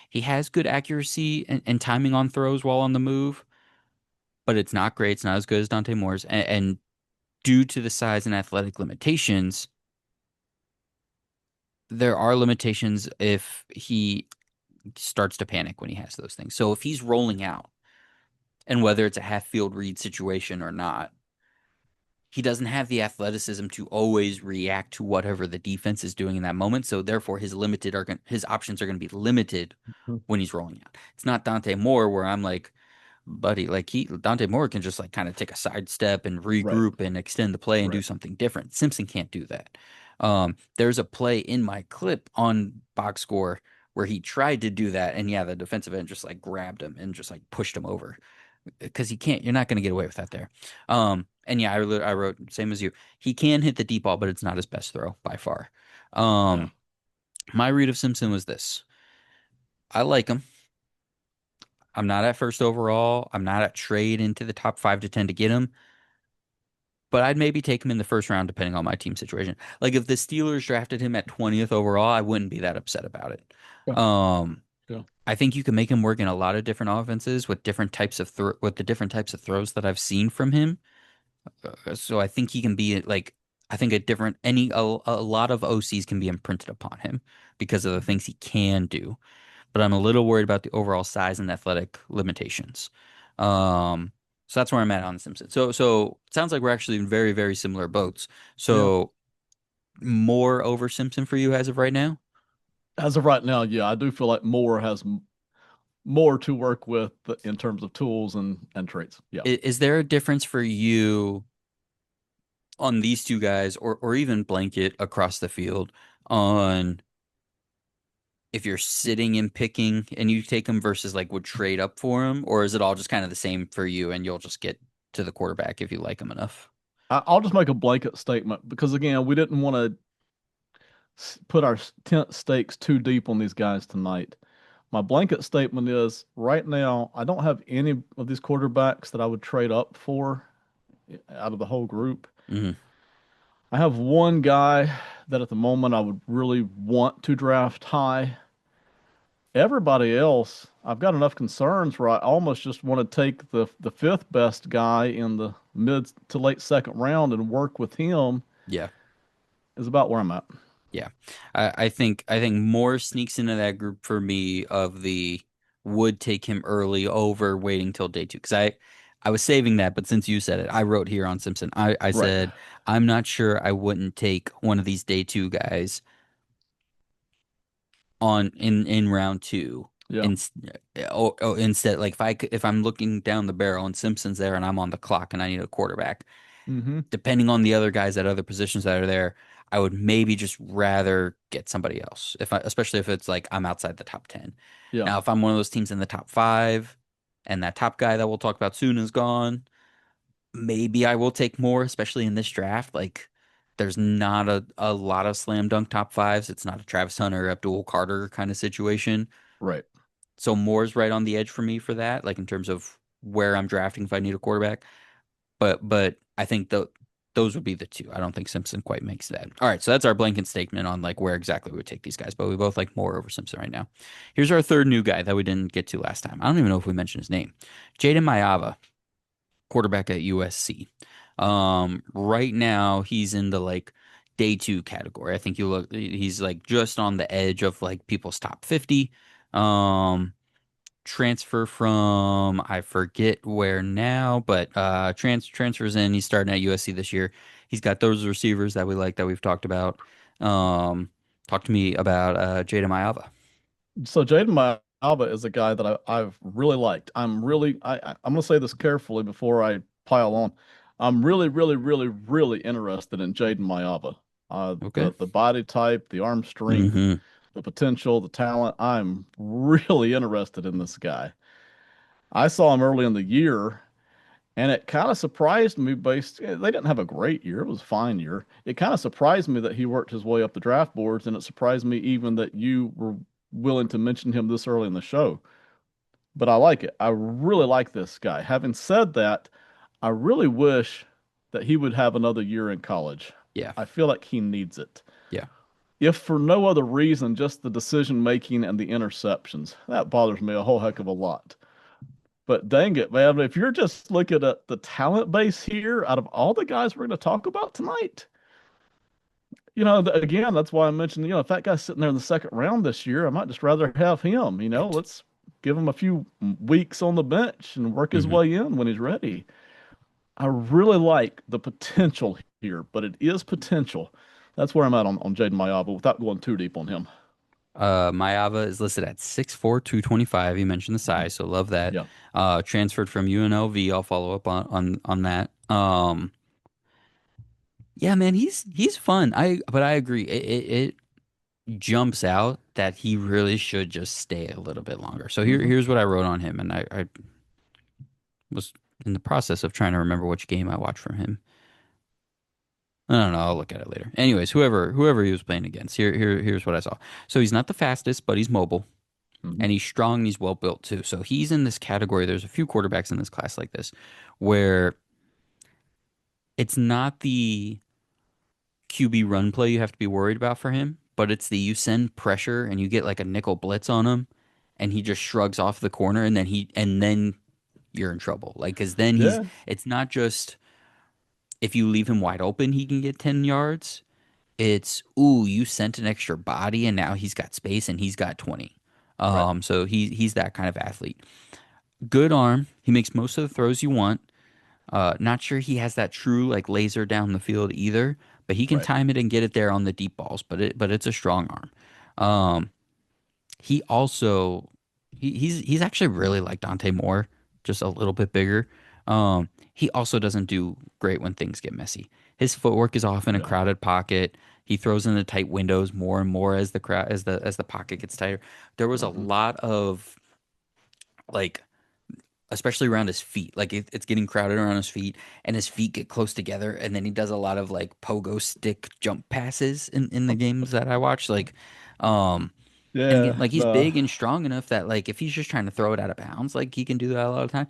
He has good accuracy and timing on throws while on the move, but it's not great. It's not as good as Dante Moore's. And due to the size and athletic limitations, there are limitations if he starts to panic when he has those things. So if he's rolling out, and whether it's a half field read situation or not, he doesn't have the athleticism to always react to whatever the defense is doing in that moment. So therefore, his options are going to be limited Mhm. when he's rolling out. It's not Dante Moore where I'm like, buddy, like Dante Moore can just like kind of take a sidestep and Right. regroup and extend the play and do Right. something different. Simpson can't do that. There's a play in my clip on box score where he tried to do that, and yeah, the defensive end just like grabbed him and just like pushed him over because he can't. You're not going to get away with that there. And yeah, I wrote same as you. He can hit the deep ball, but it's not his best throw by far. Yeah. Um, my read of Simpson was this: I like him. I'm not at first overall. I'm not at trade into the top 5 to 10 to get him, but I'd maybe take him in the first round depending on my team situation. Like if the Steelers drafted him at 20th overall, I wouldn't be that upset about it. Yeah. Um, Yeah. I think you can make him work in a lot of different offenses with different types of with the different types of throws that I've seen from him. So I think he can be like I think a lot of OCs can be imprinted upon him because of the things he can do, but I'm a little worried about the overall size and athletic limitations. Um, so that's where I'm at on the Simpsons. So it sounds like we're actually in very, very similar boats. Yeah. So more over Simpson for you as of right now? As of right now, yeah, I do feel like Moore has more to work with in terms of tools and traits. Yeah. Is there a difference for you on these two guys or even blanket across the field on if you're sitting and picking and you take them versus like would trade up for him, or is it all just kind of the same for you and you'll just get to the quarterback if you like him enough? I'll just make a blanket statement because again, we didn't want to put our tent stakes too deep on these guys tonight. My blanket statement is right now, I don't have any of these quarterbacks that I would trade up for out of the whole group. Hmm. I have one guy that at the moment I would really want to draft high. Everybody else, I've got enough concerns where I almost just want to take the fifth best guy in the mid to late second round and work with him Yeah. is about where I'm at. Yeah. I think Moore sneaks into that group for me of the would take him early over waiting till day two. Because I was saving that, but since you said it, I wrote here on Simpson. I Right. said I'm not sure I wouldn't take one of these day two guys on in round two. Yeah. In, instead, like if I'm looking down the barrel and Simpson's there and I'm on the clock and I need a quarterback, Mm-hmm. depending on the other guys at other positions that are there, I would maybe just rather get somebody else. Especially if it's like I'm outside the top 10. Yeah. Now, if I'm one of those teams in the top 5 and that top guy that we'll talk about soon is gone, maybe I will take more, especially in this draft. Like there's not a lot of slam dunk top fives. It's not a Travis Hunter, Abdul Carter kind of situation. Right. So Moore's right on the edge for me for that, like in terms of where I'm drafting if I need a quarterback. But I think those would be the two. I don't think Simpson quite makes that. All right, so that's our blanket statement on like where exactly we would take these guys. But we both like Moore over Simpson right now. Here's our third new guy that we didn't get to last time. I don't even know if we mentioned his name. Jaden Mayava, quarterback at USC. Right now he's in the like day two category. I think he's like just on the edge of like people's top 50. Transfer from I forget where now, but transfers in. He's starting at USC this year. He's got those receivers that we like that we've talked about. Talk to me about Jada Mayava. So Jaden Alba is a guy that I've really liked. I'm gonna say this carefully before I pile on. I'm really, really, really, really interested in Jaden Mayava. Okay. The body type, the arm strength, Hmm. the potential, the talent. I'm really interested in this guy. I saw him early in the year, and it kind of surprised me they didn't have a great year. It was a fine year. It kind of surprised me that he worked his way up the draft boards, and it surprised me even that you were willing to mention him this early in the show. But I like it. I really like this guy. Having said that, I really wish that he would have another year in college. Yeah. I feel like he needs it. Yeah. If for no other reason, just the decision making and the interceptions. That bothers me a whole heck of a lot. But dang it, man, if you're just looking at the talent base here, out of all the guys we're going to talk about tonight, again, that's why I mentioned, if that guy's sitting there in the second round this year, I might just rather have him. Right. Let's give him a few weeks on the bench and work his Hmm. way in when he's ready. I really like the potential here, but it is potential. That's where I'm at on Jaden Mayava without going too deep on him. Mayava is listed at 6'4", 225. You mentioned the Mhm. size, so love that. Yeah. Transferred from UNLV. I'll follow up on that. Yeah, man, he's fun. But I agree. It jumps out that he really should just stay a little bit longer. So Hmm. here's what I wrote on him, and I was in the process of trying to remember which game I watched from him. I don't know. I'll look at it later. Anyways, whoever he was playing against, here's what I saw. So he's not the fastest, but he's mobile Hmm. and he's strong and he's well built too. So he's in this category. There's a few quarterbacks in this class like this where it's not the QB run play you have to be worried about for him, but it's the you send pressure and you get like a nickel blitz on him and he just shrugs off the corner and then you're in trouble. Like, cause then Yeah. it's not just if you leave him wide open, he can get 10 yards. It's, ooh, you sent an extra body and now he's got space and he's got 20. Right. So he's that kind of athlete. Good arm. He makes most of the throws you want. Not sure he has that true like laser down the field either, but he can Right. time it and get it there on the deep balls. But it's a strong arm. Um, he also he's actually really like Dante Moore, just a little bit bigger. He also doesn't do great when things get messy. His footwork is off in a Yeah. crowded pocket. He throws in the tight windows more and more as the crowd as the pocket gets tighter. There was a Hmm. lot of like especially around his feet. Like it's getting crowded around his feet, and his feet get close together, and then he does a lot of like pogo stick jump passes in the games that I watch. Um, and again, Yeah. like he's The big and strong enough that like if he's just trying to throw it out of bounds, like he can do that a lot of time.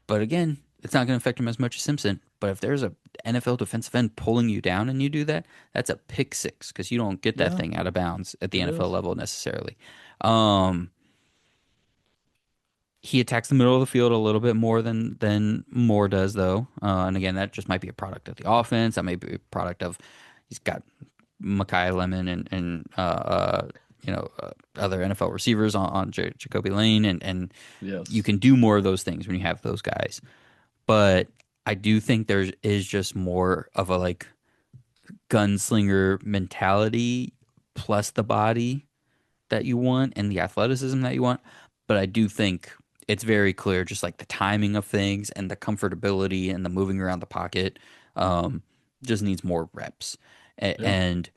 But again, it's not going to affect him as much as Simpson. But if there's a NFL defensive end pulling you down and you do that, that's a pick six because you don't get that yeah, thing out of bounds at the it NFL is. level necessarily. Um, he attacks the middle of the field a little bit more than Moore does, though. And again, that just might be a product of the offense. That may be a product of he's got Makai Lemon and other NFL receivers on Jacoby Lane, and you Yes. can do more of those things when you have those guys. But I do think there is just more of a like gunslinger mentality plus the body that you want and the athleticism that you want. But I do think it's very clear, just like the timing of things and the comfortability and the moving around the pocket, um, just needs more reps. Yeah. And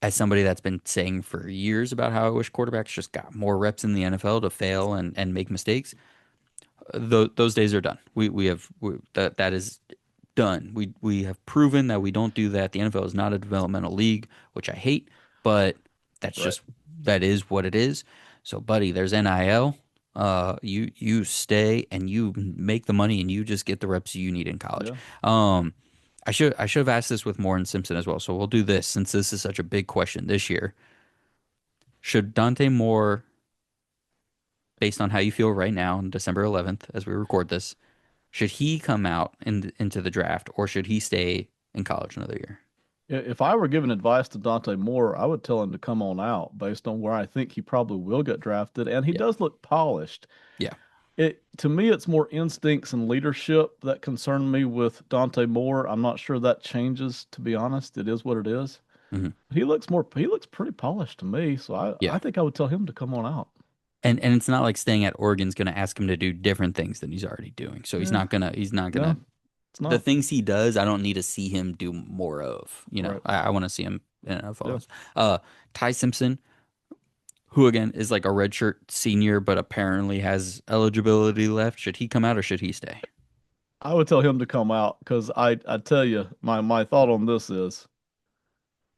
as somebody that's been saying for years about how I wish quarterbacks just got more reps in the NFL to fail and make mistakes, those days are done. That is done. We have proven that we don't do that. The NFL is not a developmental league, which I hate, but that's Right. just that is what it is. So, buddy, there's NIL. You stay and you make the money and you just get the reps you need in college. Yeah. Um, I should have asked this with Moore and Simpson as well. So we'll do this since this is such a big question this year. Should Dante Moore, based on how you feel right now on December 11th, as we record this, should he come out into the draft or should he stay in college another year? If I were giving advice to Dante Moore, I would tell him to come on out based on where I think he probably will get drafted, and he Yeah. does look polished. Yeah. It to me, it's more instincts and leadership that concern me with Dante Moore. I'm not sure that changes, to be honest. It is what it is. Hmm. He looks pretty polished to me, so I Yeah. think I would tell him to come on out. And it's not like staying at Oregon's going to ask him to do different things than he's already doing. So he's Yeah, not gonna he's not no, gonna It's the not. things he does, I don't need to see him do more of. Right. I want to see him in Yeah. NFL. Ty Simpson, who again is like a redshirt senior, but apparently has eligibility left. Should he come out or should he stay? I would tell him to come out because I tell you, my thought on this is,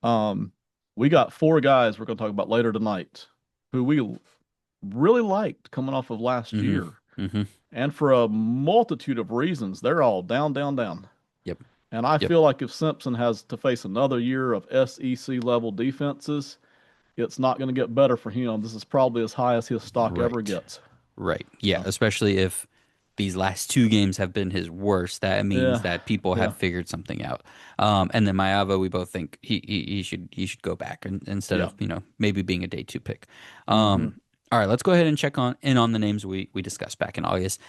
um, we got four guys we're going to talk about later tonight who we really liked coming off of last Mm-hmm. year. Mm-hmm. And for a multitude of reasons, they're all down, down, down. Yep. And I Yep. feel like if Simpson has to face another year of SEC level defenses, it's not going to get better for him. This is probably as high as his stock ever Right. gets. Right. Yeah. So, Especially if these last two games have been his worst, that means yeah, that people yeah, have figured something out. And then Mayava, we both think he should go back instead yeah. of maybe being a day two pick. Hmm. All right, let's go ahead and check on the names we discussed back in August.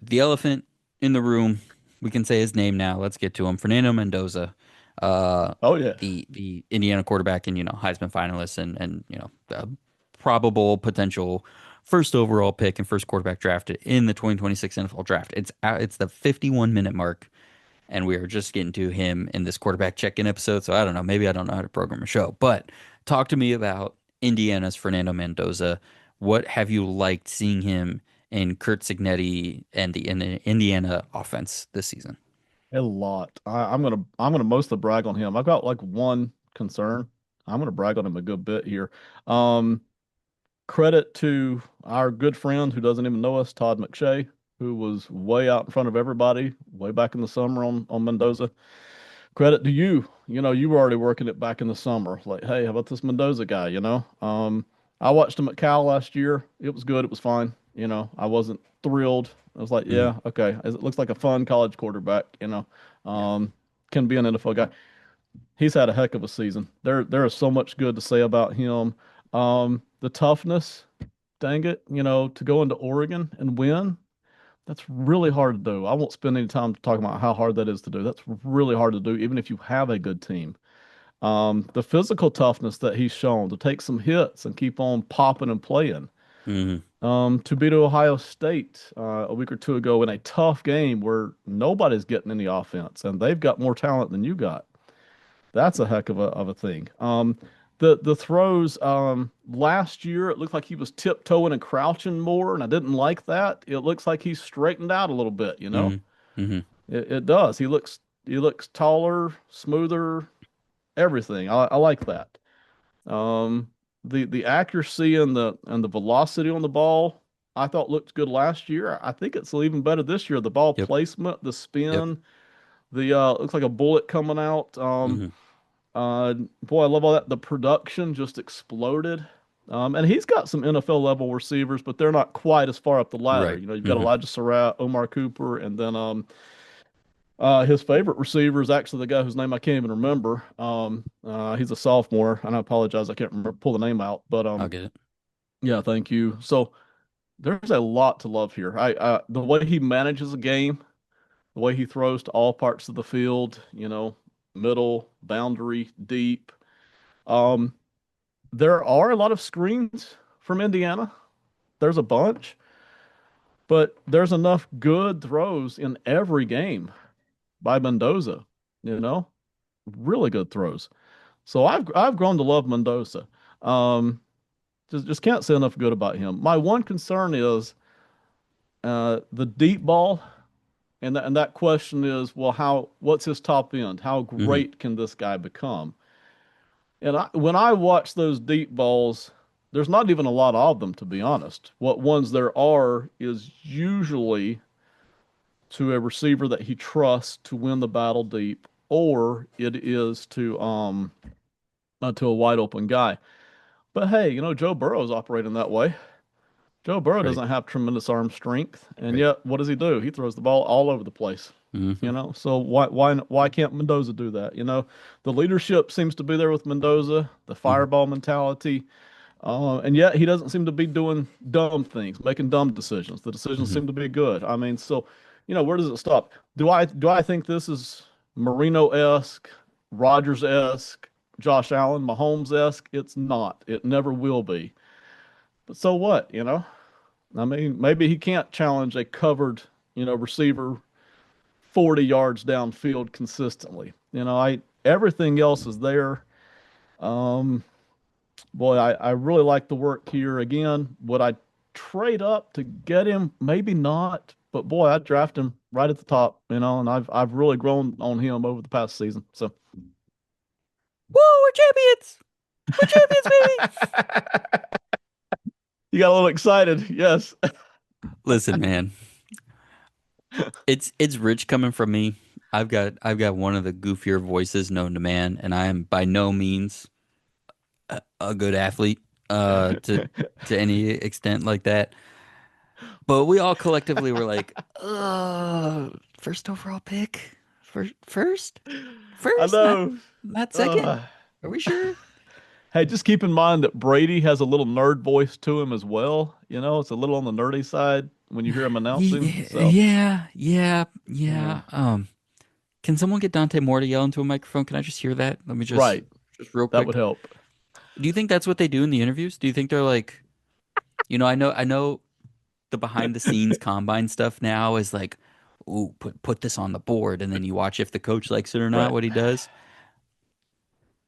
The elephant in the room, we can say his name now. Let's get to him. Fernando Mendoza, uh, Oh, yeah. the Indiana quarterback and Heisman finalist and probable potential first overall pick and first quarterback drafted in the 2026 NFL draft. It's the 51-minute mark, and we are just getting to him in this quarterback check-in episode. So I don't know. Maybe I don't know how to program a show, but talk to me about Indiana's Fernando Mendoza. What have you liked seeing him in Kurt Signetti and the Indiana offense this season? A lot. I'm gonna mostly brag on him. I've got like one concern. I'm gonna brag on him a good bit here. Um, Credit to our good friend who doesn't even know us, Todd McShay, who was way out in front of everybody way back in the summer on Mendoza. Credit to you. You were already working it back in the summer. Like, hey, how about this Mendoza guy? I watched him at Cal last year. It was good. It was fine. I wasn't thrilled. I was like, Hmm. yeah, okay. It looks like a fun college quarterback. Yeah. Um, can be an NFL guy. He's had a heck of a season. There is so much good to say about him. The toughness, dang it, to go into Oregon and win, that's really hard to do. I won't spend any time talking about how hard that is to do. That's really hard to do, even if you have a good team. The physical toughness that he's shown to take some hits and keep on popping and playing. Hmm. To beat Ohio State a week or two ago in a tough game where nobody's getting any offense and they've got more talent than you got. That's a heck of a thing. The throws last year, it looked like he was tiptoeing and crouching more, and I didn't like that. It looks like he's straightened out a little bit, you know? Hmm. Hmm. It does. He looks taller, smoother, everything. I like that. Um, the accuracy and the velocity on the ball, I thought looked good last year. I think it's even better this year. The ball Yep. placement, the Yep. spin, the looks like a bullet coming out. Hmm. Boy, I love all that. The production just exploded. And he's got some NFL level receivers, but they're not quite as far up the ladder. Right. You've got Hmm. Elijah Surratt, Omar Cooper, and then his favorite receiver is actually the guy whose name I can't even remember. He's a sophomore, and I apologize, I can't remember pull the name out, but I'll get it. yeah, thank you. So there's a lot to love here. The way he manages a game, the way he throws to all parts of the field, middle, boundary, deep. Um, there are a lot of screens from Indiana. There's a bunch, but there's enough good throws in every game by Mendoza, you know, really good throws. So I've grown to love Mendoza. Um, just can't say enough good about him. My one concern is the deep ball, and that question is, well, what's his top end? How Hmm. great can this guy become? And when I watch those deep balls, there's not even a lot of them, to be honest. What ones there are is usually to a receiver that he trusts to win the battle deep, or it is to a wide open guy. But hey, Joe Burrow's operating that way. Joe Burrow Right. doesn't have tremendous arm strength, and Right. yet what does he do? He throws the ball all over the place. Hmm. So why can't Mendoza do that? The leadership seems to be there with Mendoza, the Hmm. fireball mentality, and yet he doesn't seem to be doing dumb things, making dumb decisions. The decisions Hmm. seem to be good. I mean, so where does it stop? Do I think this is Marino-esque, Rodgers-esque, Josh Allen, Mahomes-esque? It's not. It never will be. But so what? I mean, maybe he can't challenge a covered, receiver 40 yards downfield consistently. I everything else is there. Um, Boy, I really like the work here. Again, would I trade up to get him? Maybe not, but boy, I'd draft him right at the top, and I've really grown on him over the past season. So Woo, we're champions! We're champions, baby! you got a little excited. Yes. Listen, man, it's rich coming from me. I've got one of the goofier voices known to man, and I am by no means a good athlete to any extent like that. But we all collectively were like, first overall pick? First? I First? Not know. not second? Uh, Are we sure? hey, just keep in mind that Brady has a little nerd voice to him as well. It's a little on the nerdy side when you hear him announcing. So, yeah, Yeah. Can someone get Dante Moore to yell into a microphone? Can I just hear that? Let me right. just real That would quick. help. Do you think that's what they do in the interviews? Do you think they're like, I know the behind the scenes combine stuff now is like, ooh, put this on the board, and then you watch if the coach likes it or not, Right. what he does.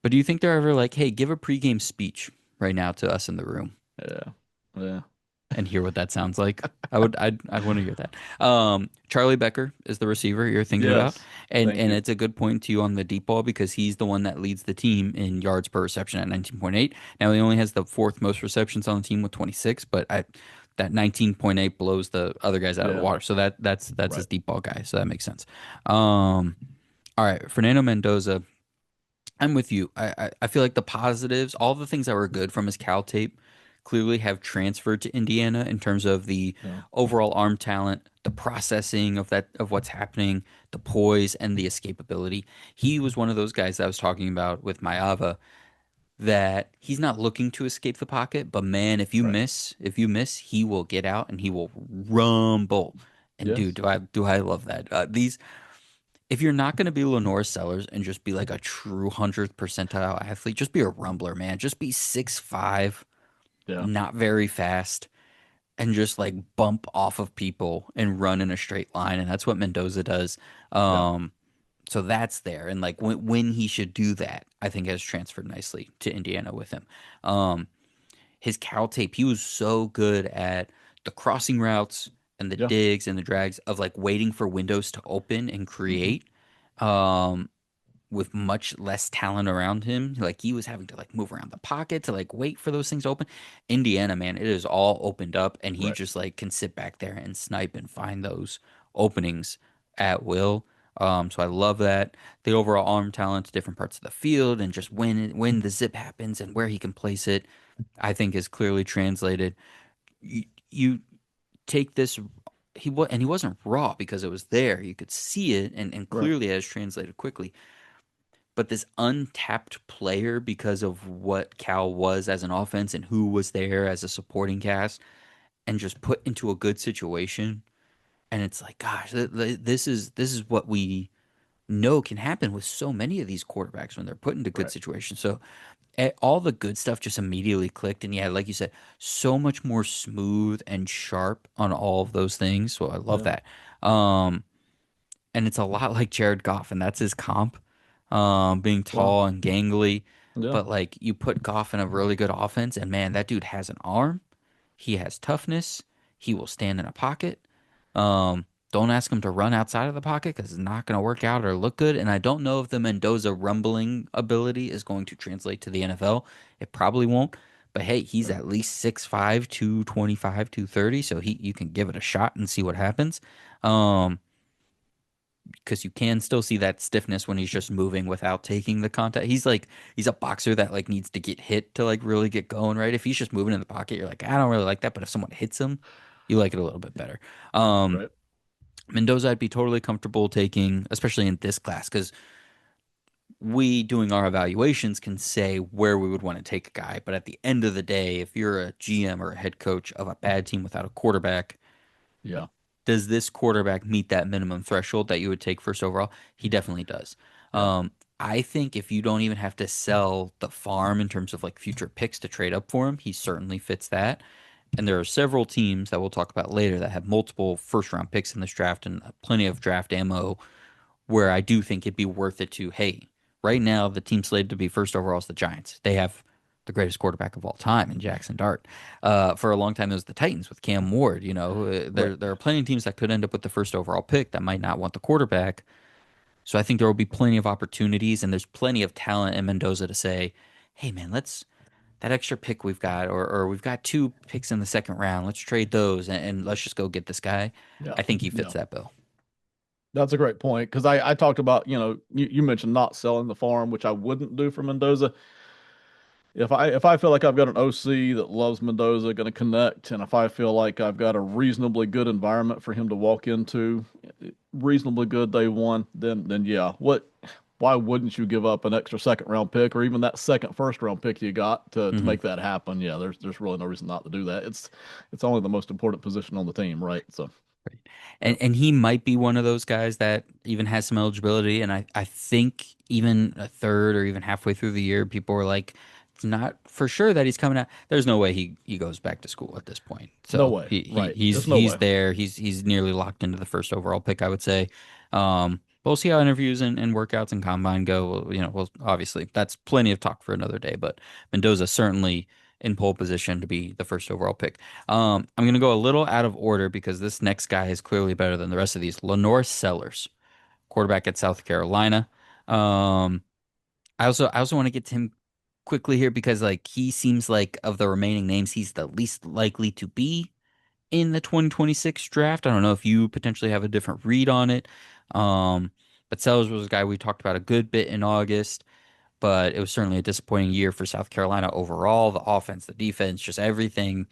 But do you think they're ever like, hey, give a pregame speech right now to us in the room Yeah. Yeah. and hear what that sounds like? I'd want to hear that. Charlie Becker is the receiver you're thinking about, Yes. and Thank and you. it's a good point to you on the deep ball because he's the one that leads the team in yards per reception at 19.8. Now he only has the fourth most receptions on the team with 26, but that 19.8 blows the other guys out of the Yeah. water. So that's his Right. deep ball guy. So that makes sense. All right, Fernando Mendoza. I'm with you. I feel like the positives, all the things that were good from his Cal tape, clearly have transferred to Indiana in terms of the Yeah. overall arm talent, the processing of what's happening, the poise, and the escapability. He was one of those guys that I was talking about with Mayava that he's not looking to escape the pocket, but man, Right. if you miss, he will get out and he will rumble. And dude, Yes. do I love that? These if you're not going to be Lenore Sellers and just be like a true 100th percentile athlete, just be a rumbler, man. Just be 6'5", Yeah. not very fast, and just like bump off of people and run in a straight line. And that's what Mendoza does. Yeah. Um, so that's there. And like when he should do that, I think has transferred nicely to Indiana with him. Um, his Cal tape, he was so good at the crossing routes and the Yeah. digs and the drags of like waiting for windows to open and Hmm. create. Um, with much less talent around him. Like he was having to like move around the pocket to like wait for those things to open. Indiana, man, it is all opened up and he Right. just like can sit back there and snipe and find those openings at will. So I love that. The overall arm talent to different parts of the field and just when the zip happens and where he can place it, I think is clearly translated. You take this he wasn't raw because it was there. You could see it and Right. clearly has translated quickly, but this untapped player because of what Cal was as an offense and who was there as a supporting cast and just put into a good situation. And it's like, gosh, this is what we know can happen with so many of these quarterbacks when they're put into good Right. situations. So all the good stuff just immediately clicked. And yeah, like you said, so much more smooth and sharp on all of those things. So I love Yeah. that. And it's a lot like Jared Goff, and that's his comp, being Well, tall and gangly. yeah. But like you put Goff in a really good offense, and man, that dude has an arm. He has toughness. He will stand in a pocket. Don't ask him to run outside of the pocket because it's not going to work out or look good. And I don't know if the Mendoza rumbling ability is going to translate to the NFL. It probably won't. But hey, he's Right. at least 6'5", 225, 230, so you can give it a shot and see what happens. Um, because you can still see that stiffness when he's just moving without taking the contact. He's a boxer that like needs to get hit to like really get going, right? If he's just moving in the pocket, you're like, I don't really like that. But if someone hits him, you like it a little bit better. Um, Right. Mendoza, I'd be totally comfortable taking, especially in this class, because we doing our evaluations can say where we would want to take a guy. But at the end of the day, if you're a GM or a head coach of a bad team without a quarterback, Yeah. does this quarterback meet that minimum threshold that you would take first overall? He definitely does. Yeah. I think if you don't even have to sell the farm in terms of like future picks to trade up for him, he certainly fits that. And there are several teams that we'll talk about later that have multiple first round picks in this draft and plenty of draft ammo where I do think it'd be worth it to, hey, right now the team slated to be first overall is the Giants. They have the greatest quarterback of all time in Jackson Dart. For a long time, it was the Titans with Cam Ward. Right. There are plenty of teams that could end up with the first overall pick that might not want the quarterback. So I think there will be plenty of opportunities, and there's plenty of talent in Mendoza to say, hey man, let's that extra pick we've got, or we've got two picks in the second round. Let's trade those and let's just go get this guy. Yeah. I think he Yeah. fits that bill. That's a great point because I talked about, you mentioned not selling the farm, which I wouldn't do for Mendoza. If I feel like I've got an OC that loves Mendoza, going to connect, and if I feel like I've got a reasonably good environment for him to walk into, reasonably good day one, then yeah, why wouldn't you give up an extra second round pick or even that second first round pick you got to Hmm. make that happen? Yeah, there's really no reason not to do that. It's only the most important position on the team, right? So yeah, And he might be one of those guys that even has some eligibility. And I think even a third or even halfway through the year, people were like, it's not for sure that he's coming out. There's no way he goes back to school at this point. no So way, right? There's no he's way. there. He's nearly locked into the first overall pick, I would say. We'll see how interviews and workouts and combine go. Well, obviously that's plenty of talk for another day, but Mendoza certainly in pole position to be the first overall pick. I'm going to go a little out of order because this next guy is clearly better than the rest of these. Lenore Sellers, quarterback at South Carolina. Um, I also want to get to him quickly here because like he seems like of the remaining names, he's the least likely to be in the 2026 draft. I don't know if you potentially have a different read on it. Um, but Sellers was a guy we talked about a good bit in August, but it was certainly a disappointing year for South Carolina overall. The offense, the defense, just everything.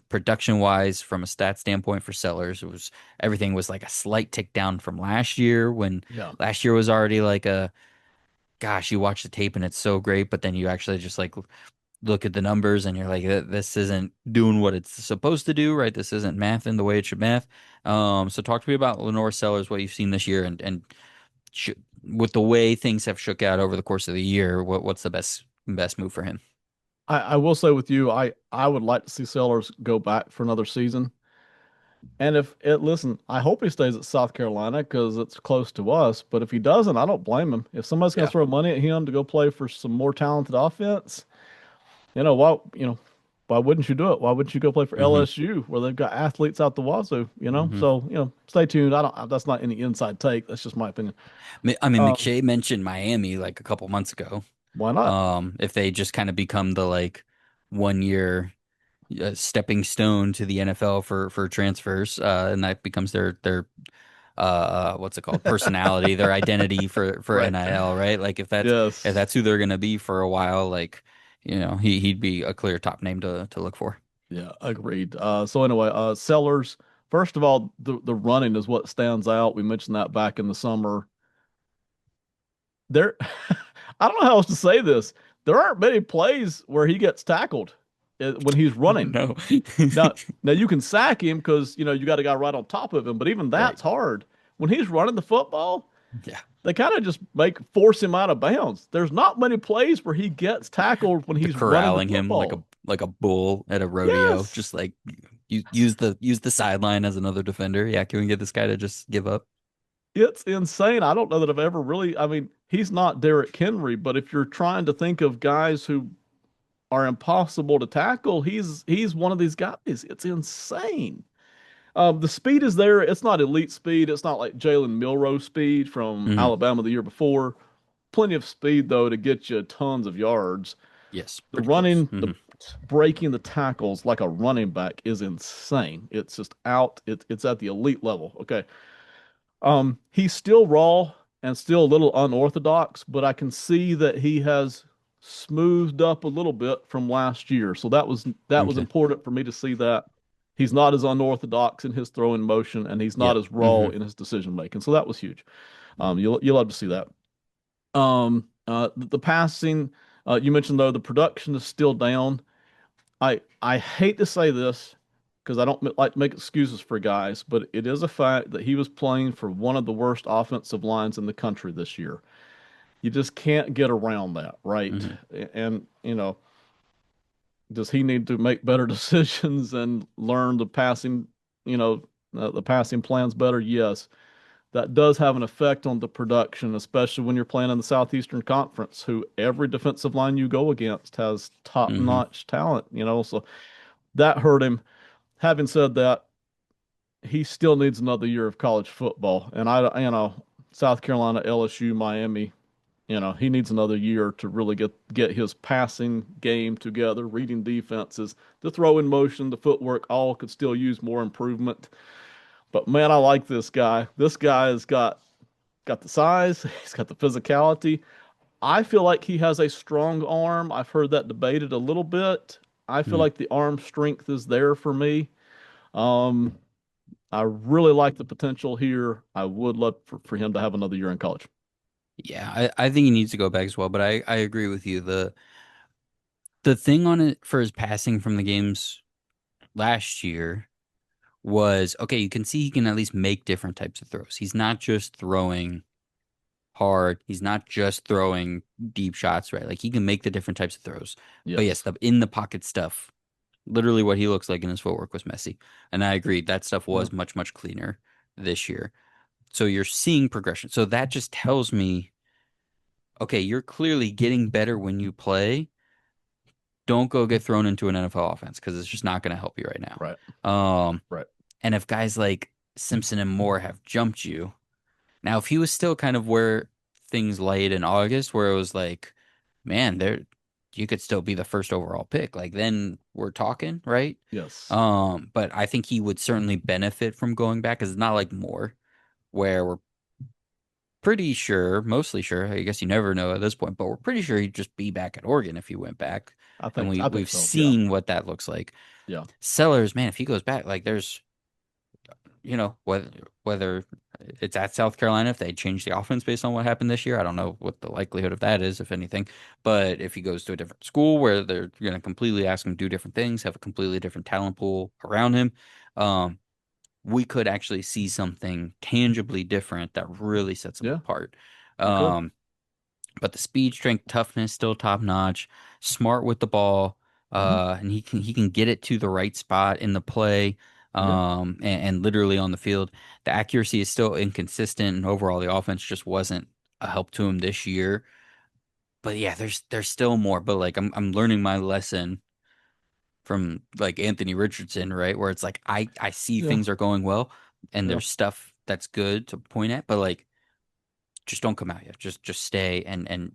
Production wise, from a stat standpoint for Sellers, everything was like a slight tick down from last year when Yeah. last year was already like a gosh, you watch the tape and it's so great, but then you actually just like look at the numbers and you're like, This isn't doing what it's supposed to do, right? This isn't math in the way it should math." So talk to me about Lenore Sellers, what you've seen this year, and sh with the way things have shook out over the course of the year, what's the best move for him? I will say with you, I would like to see Sellers go back for another season. And listen, I hope he stays at South Carolina because it's close to us. But if he doesn't, I don't blame him. If somebody's going to Yeah. throw money at him to go play for some more talented offense, why wouldn't you do it? Why wouldn't you go play for Hmm. LSU where they've got athletes out the wazoo? Hmm. So stay tuned. I don't. That's not any inside take. That's just my opinion. I mean, Um, McShay mentioned Miami like a couple months ago. why not? If they just kind of become the like 1 year stepping stone to the NFL for transfers, and that becomes their what's it called, personality, their identity for Right. NIL, right? Like if Yes. that's who they're gonna be for a while, like he'd be a clear top name to look for. Yeah, agreed. So anyway, Sellers, first of all, the running is what stands out. We mentioned that back in the summer. There, I don't know how else to say this. There aren't many plays where he gets tackled when he's running. No. Now you can sack him because you got a guy right on top of him, but even Right. that's hard. When he's running the football, Yeah. they kind of just force him out of bounds. There's not many plays where he gets tackled when The he's running the corralling him football. like a bull at a rodeo, Yes. just like use the sideline as another defender. Yeah, can we get this guy to just give up? It's insane. I don't know that I've ever really, I mean, he's not Derrick Henry, but if you're trying to think of guys who are impossible to tackle, he's one of these guys. It's insane. The speed is there. It's not elite speed. It's not like Jalen Milroe speed from Hmm. Alabama the year before. Plenty of speed though to get you tons of yards. Yes, The pretty close. running, the breaking the tackles like a running back is insane. It's just out. It's at the elite level. Okay. He's still raw and still a little unorthodox, but I can see that he has smoothed up a little bit from last year. So that was Okay. important for me to see that. He's not as unorthodox in his throwing motion, and he's not Yep. as raw Hmm. in his decision making. So that was huge. You'll love to see that. The passing, you mentioned though, the production is still down. I hate to say this because I don't like to make excuses for guys, but it is a fact that he was playing for one of the worst offensive lines in the country this year. You just can't get around that, right? Hmm. And Does he need to make better decisions and learn the passing, the passing plans better? Yes. That does have an effect on the production, especially when you're playing in the Southeastern Conference, who every defensive line you go against has Hmm. top-notch talent. So that hurt him. Having said that, he still needs another year of college football. And South Carolina, LSU, Miami, he needs another year to really get his passing game together, reading defenses, the throw in motion, the footwork, all could still use more improvement. But man, I like this guy. This guy has got the size, he's got the physicality. I feel like he has a strong arm. I've heard that debated a little bit. I feel like the arm strength is there for me. Um, I really like the potential here. I would love for him to have another year in college. Yeah, I think he needs to go back as well, but I agree with you. The thing on it for his passing from the games last year was okay, you can see he can at least make different types of throws. He's not just throwing hard. He's not just throwing deep shots, right? Like he can make the different types of throws. But yes, Yes. the in the pocket stuff, literally what he looks like in his footwork was messy. And I agree, that stuff Yeah. was much, much cleaner this year. So you're seeing progression. So that just tells me, okay, you're clearly getting better when you play. Don't go get thrown into an NFL offense because it's just not going to help you right Right. now. Right. And if guys like Simpson and Moore have jumped you, now if he was still kind of where things laid in August, where it was like, man, there you could still be the first overall pick, like then we're talking, right? Yes. But I think he would certainly benefit from going back because it's not like Moore, where we're pretty sure, mostly sure, I guess you never know at this point, but we're pretty sure he'd just be back at Oregon if he went back. And I think we've so. Yeah. seen what that looks like. Yeah. Sellers, man, if he goes back, like there's, whether it's at South Carolina, if they change the offense based on what happened this year, I don't know what the likelihood of that is, if anything. But if he goes to a different school where they're going to completely ask him to do different things, have a completely different talent pool around him, um, we could actually see something tangibly different that really sets him Yeah. apart. We could. Um, but the speed, strength, toughness still top notch. Smart with the ball, Hmm. and he can get it to the right spot in the play, Yeah. and literally on the field. The accuracy is still inconsistent, and overall the offense just wasn't a help to him this year. But yeah, there's still more. But like I'm learning my lesson from like Anthony Richardson, right? Where it's like I see Yeah. things are going well, and Yeah. there's stuff that's good to point at, but like just don't come out yet. Just stay and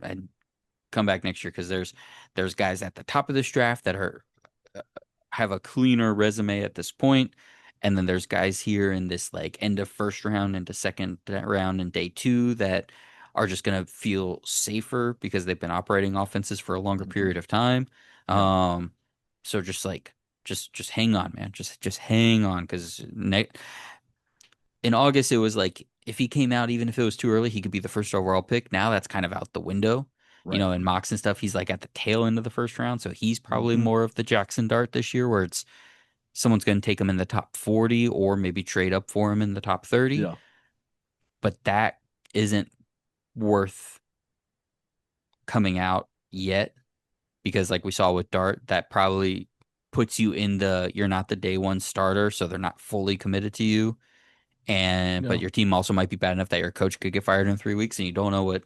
come back next year because there's guys at the top of this draft that are uh, have a cleaner resume at this point, and then there's guys here in this like end of first round into second round and day two that are just gonna feel safer because they've been operating offenses for a longer Hmm. period of time. Yeah. Um, so just like just hang on, man. Just hang on because in August, it was like if he came out, even if it was too early, he could be the first overall pick. Now that's kind of out the window. Right. In mocks and stuff, he's like at the tail end of the first round. So he's probably Hmm. more of the Jackson Dart this year, where it's someone's going to take him in the top 40 or maybe trade up for him in the top 30. Yeah. But that isn't worth coming out yet because, like we saw with Dart, that probably puts you in the you're not the day one starter. So they're not fully committed to you. But Yeah. your team also might be bad enough that your coach could get fired in 3 weeks and you don't know what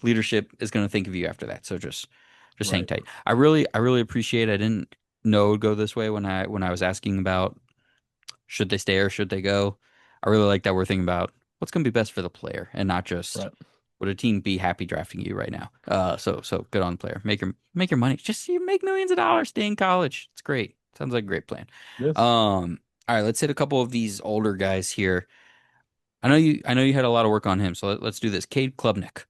leadership is going to think of you after that. So just hang Right. tight. I really appreciate. I didn't know it would go this way when I was asking about should they stay or should they go. I really like that we're thinking about what's going to be best for the player and not just Right. would a team be happy drafting you right now. So good on the player. Make your money. Just you make millions of dollars. Stay in college. It's great. Sounds like a great plan. Yes. All right, let's hit a couple of these older guys here. I know you had a lot of work on him, so let's do this. Cade Klubnik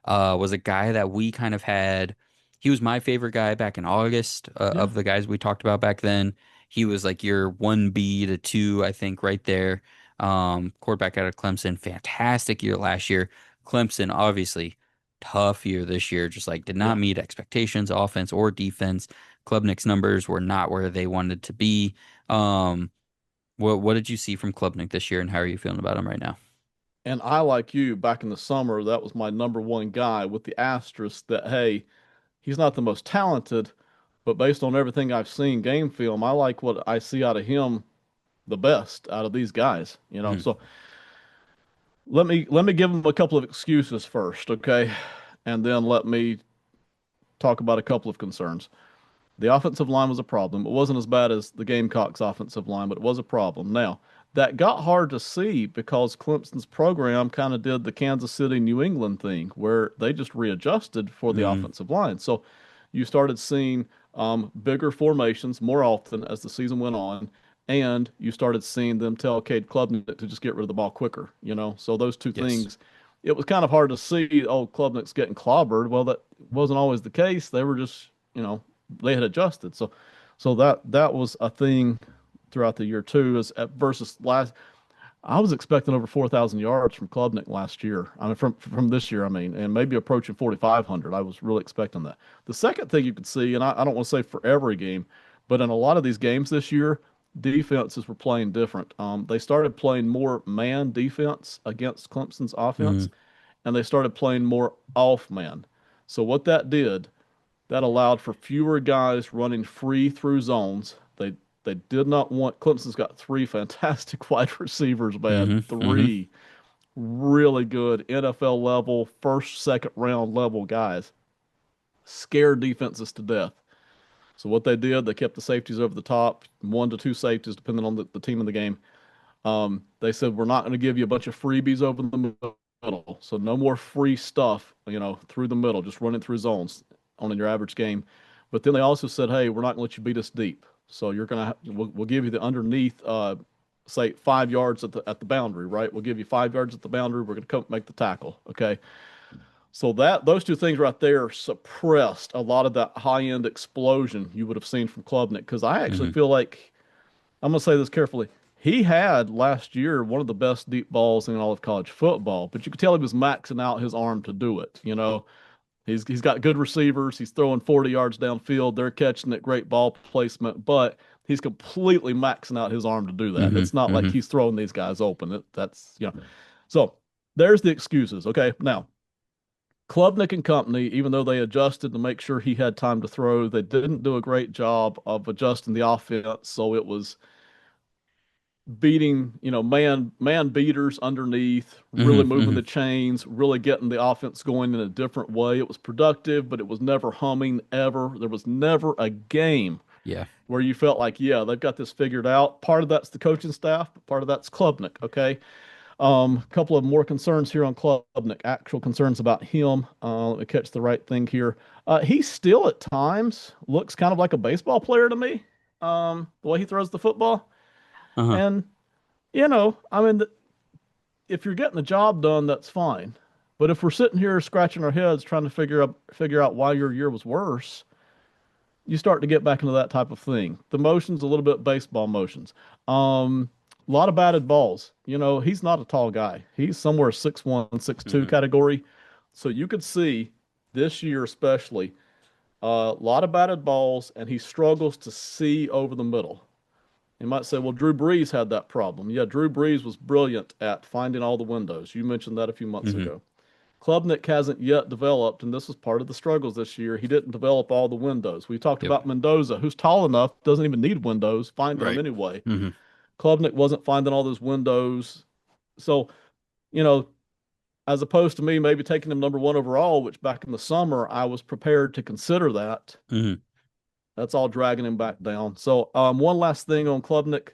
was a guy that we kind of had. He was my favorite guy back in August Yeah. of the guys we talked about back then. He was like your 1B to 2, I think, right there. Quarterback out of Clemson, fantastic year last year. Clemson, obviously, tough year this year, just like did not Yeah. meet expectations, offense or defense. Klubnik's numbers were not where they wanted to be. Um, what did you see from Klubnik this year, and how are you feeling about him right now? And I, like you, back in the summer, that was my number one guy with the asterisk that, hey, he's not the most talented, but based on everything I've seen game film, I like what I see out of him the best out of these guys, you know. Mhm. So let me give him a couple of excuses first, okay? And then let me talk about a couple of concerns. The offensive line was a problem. It wasn't as bad as the Gamecocks' offensive line, but it was a problem. Now, that got hard to see because Clemson's program kind of did the Kansas City, New England thing where they just readjusted for the Mhm. offensive line. So you started seeing bigger formations more often as the season went on, and you started seeing them tell Cade Klubnik to just get rid of the ball quicker, you know? So those two Yes. things, it was kind of hard to see, oh, Klubnik's getting clobbered. Well, that wasn't always the case. They were just, you know, they had adjusted. So that was a thing throughout the year too. As versus last, I was expecting over 4,000 yards from Klubnik last year. I mean, from this year, I mean, and maybe approaching 4,500. I was really expecting that. The second thing you could see, and I don't want to say for every game, but in a lot of these games this year, defenses were playing different. They started playing more man defense against Clemson's offense, Mhm. and they started playing more off man. So what that did, that allowed for fewer guys running free through zones. They did not want Clemson's got three fantastic wide receivers, man. Mhm. Mhm. Three really good NFL level, first, second round level guys. Scared defenses to death. So what they did, they kept the safeties over the top, one to two safeties, depending on the team in the game. They said we're not going to give you a bunch of freebies over the middle, so no more free stuff, you know, through the middle, just running through zones on your average game. But then they also said, hey, we're not going to let you beat us deep, so you're gonna we'll give you the underneath, say 5 yards at the boundary, right? We'll give you 5 yards at the boundary. We're going to come make the tackle, okay? So that those two things right there suppressed a lot of that high end explosion you would have seen from Klubnik because I actually Mhm. feel like I'm going to say this carefully. He had last year one of the best deep balls in all of college football, but you could tell he was maxing out his arm to do it. You know, he's got good receivers. He's throwing 40 yards downfield. They're catching it, great ball placement, but he's completely maxing out his arm to do that. Mhm. It's not like Mhm. he's throwing these guys open. That's, you know. So there's the excuses. Okay. Now, Klubnik and company, even though they adjusted to make sure he had time to throw, they didn't do a great job of adjusting the offense. So it was beating, you know, man beaters underneath, really Mhm. moving the Mhm. chains, really getting the offense going in a different way. It was productive, but it was never humming ever. There was never a game Yeah. where you felt like, yeah, they've got this figured out. Part of that's the coaching staff, but part of that's Klubnik, okay? A couple of more concerns here on Klubnik, actual concerns about him. Let me catch the right thing here. He still at times looks kind of like a baseball player to me. The way he throws the football. Uh-huh. And you know, I mean, if you're getting the job done, that's fine. But if we're sitting here scratching our heads trying to figure out why your year was worse, you start to get back into that type of thing. The motions, a little bit baseball motions. A lot of batted balls. You know, he's not a tall guy. He's somewhere 6'1", 6'2" Mhm. category. So you could see this year especially a lot of batted balls, and he struggles to see over the middle. You might say, well, Drew Brees had that problem. Yeah, Drew Brees was brilliant at finding all the windows. You mentioned that a few months Mhm. ago. Klubnik hasn't yet developed, and this was part of the struggles this year. He didn't develop all the windows. We talked Yep. about Mendoza, who's tall enough, doesn't even need windows, finding them Right. anyway. Mhm. Klubnik wasn't finding all those windows. So, you know, as opposed to me maybe taking him number one overall, which back in the summer I was prepared to consider that, Mhm. that's all dragging him back down. So, one last thing on Klubnik.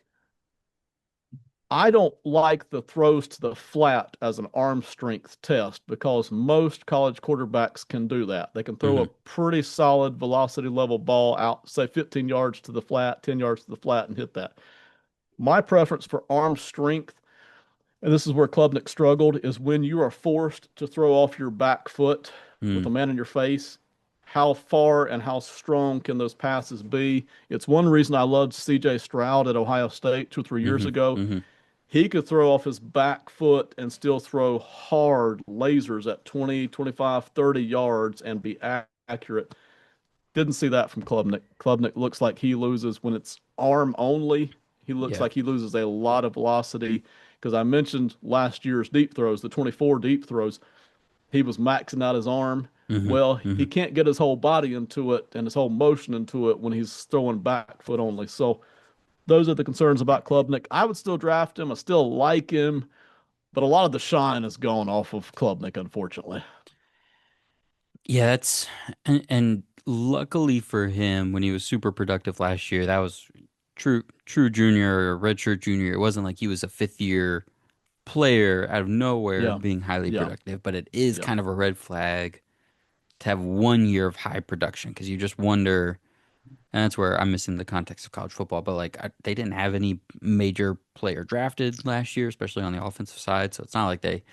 I don't like the throws to the flat as an arm strength test because most college quarterbacks can do that. They can throw a Mhm. pretty solid velocity level ball out, say 15 yards to the flat, 10 yards to the flat, and hit that. My preference for arm strength, and this is where Klubnik struggled, is when you are forced to throw off your back foot with a Mhm. man in your face. How far and how strong can those passes be? It's one reason I loved CJ Stroud at Ohio State 2 or 3 years Mhm. ago. Mhm. He could throw off his back foot and still throw hard lasers at 20, 25, 30 yards and be accurate. Didn't see that from Klubnik. Klubnik looks like he loses when it's arm only. He looks Yeah. like he loses a lot of velocity because I mentioned last year's deep throws, the 24 deep throws. he was maxing out his arm. Hmm. Well, he Hmm. can't get his whole body into it and his whole motion into it when he's throwing back foot only. So those are the concerns about Klubnik. I would still draft him. I still like him, but a lot of the shine is gone off of Klubnik, unfortunately. Yeah, that's and luckily for him, when he was super productive last year, that was true junior or redshirt junior. It wasn't like he was a fifth year player out of nowhere Yeah, being highly yeah, productive, but it is yeah, kind of a red flag to have 1 year of high production because you just wonder, and that's where I'm missing the context of college football. But like they didn't have any major player drafted last year, especially on the offensive side, so it's not like they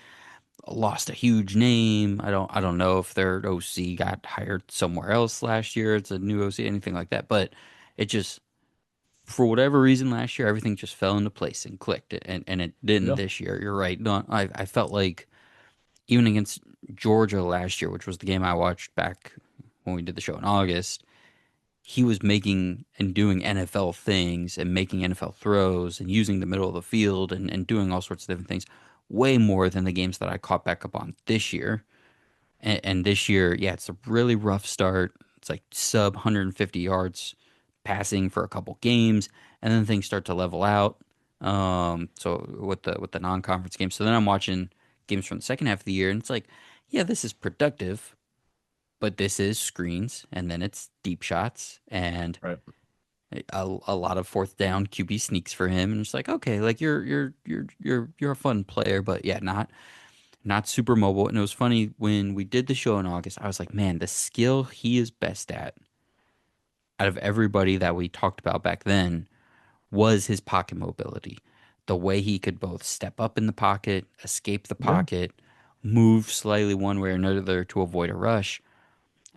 lost a huge name. I don't know if their OC got hired somewhere else last year. It's a new OC, anything like that. But it just for whatever reason last year, everything just fell into place and clicked, and it didn't yeah. this year. You're right. No, I felt like even against Georgia last year, which was the game I watched back when we did the show in August, he was making and doing NFL things and making NFL throws and using the middle of the field and doing all sorts of different things way more than the games that I caught back up on this year. And this year, yeah, it's a really rough start. It's like sub 150 yards passing for a couple games, and then things start to level out. So with the non-conference games, so then I'm watching games from the second half of the year, and it's like, yeah, this is productive, but this is screens, and then it's deep shots, and Right. a lot of fourth down QB sneaks for him, and it's like, okay, like you're a fun player, but yeah, not super mobile. And it was funny when we did the show in August, I was like, man, the skill he is best at out of everybody that we talked about back then was his pocket mobility. The way he could both step up in the pocket, escape the Yeah. pocket, move slightly one way or another to avoid a rush.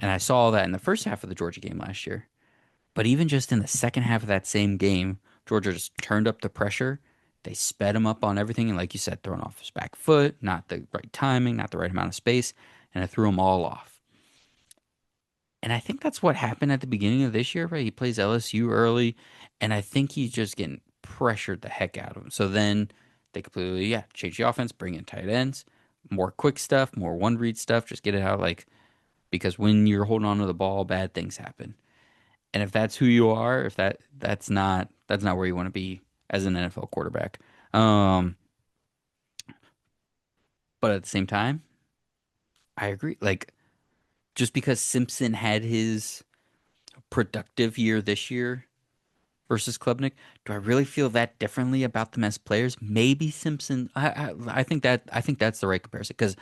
And I saw that in the first half of the Georgia game last year. But even just in the second half of that same game, Georgia just turned up the pressure. They sped him up on everything. And like you said, throwing off his back foot, not the right timing, not the right amount of space. And it threw them all off. And I think that's what happened at the beginning of this year, right? He plays LSU early. And I think he's just getting pressured the heck out of him. So then they completely, yeah, change the offense, bring in tight ends, more quick stuff, more one read stuff, just get it out. Like, because when you're holding on to the ball, bad things happen. And if that's who you are, if that's not where you want to be as an NFL quarterback. Um, but at the same time, I agree. Like just because Simpson had his productive year this year versus Klubnik, do I really feel that differently about them as players? Maybe Simpson. I think that's the right comparison because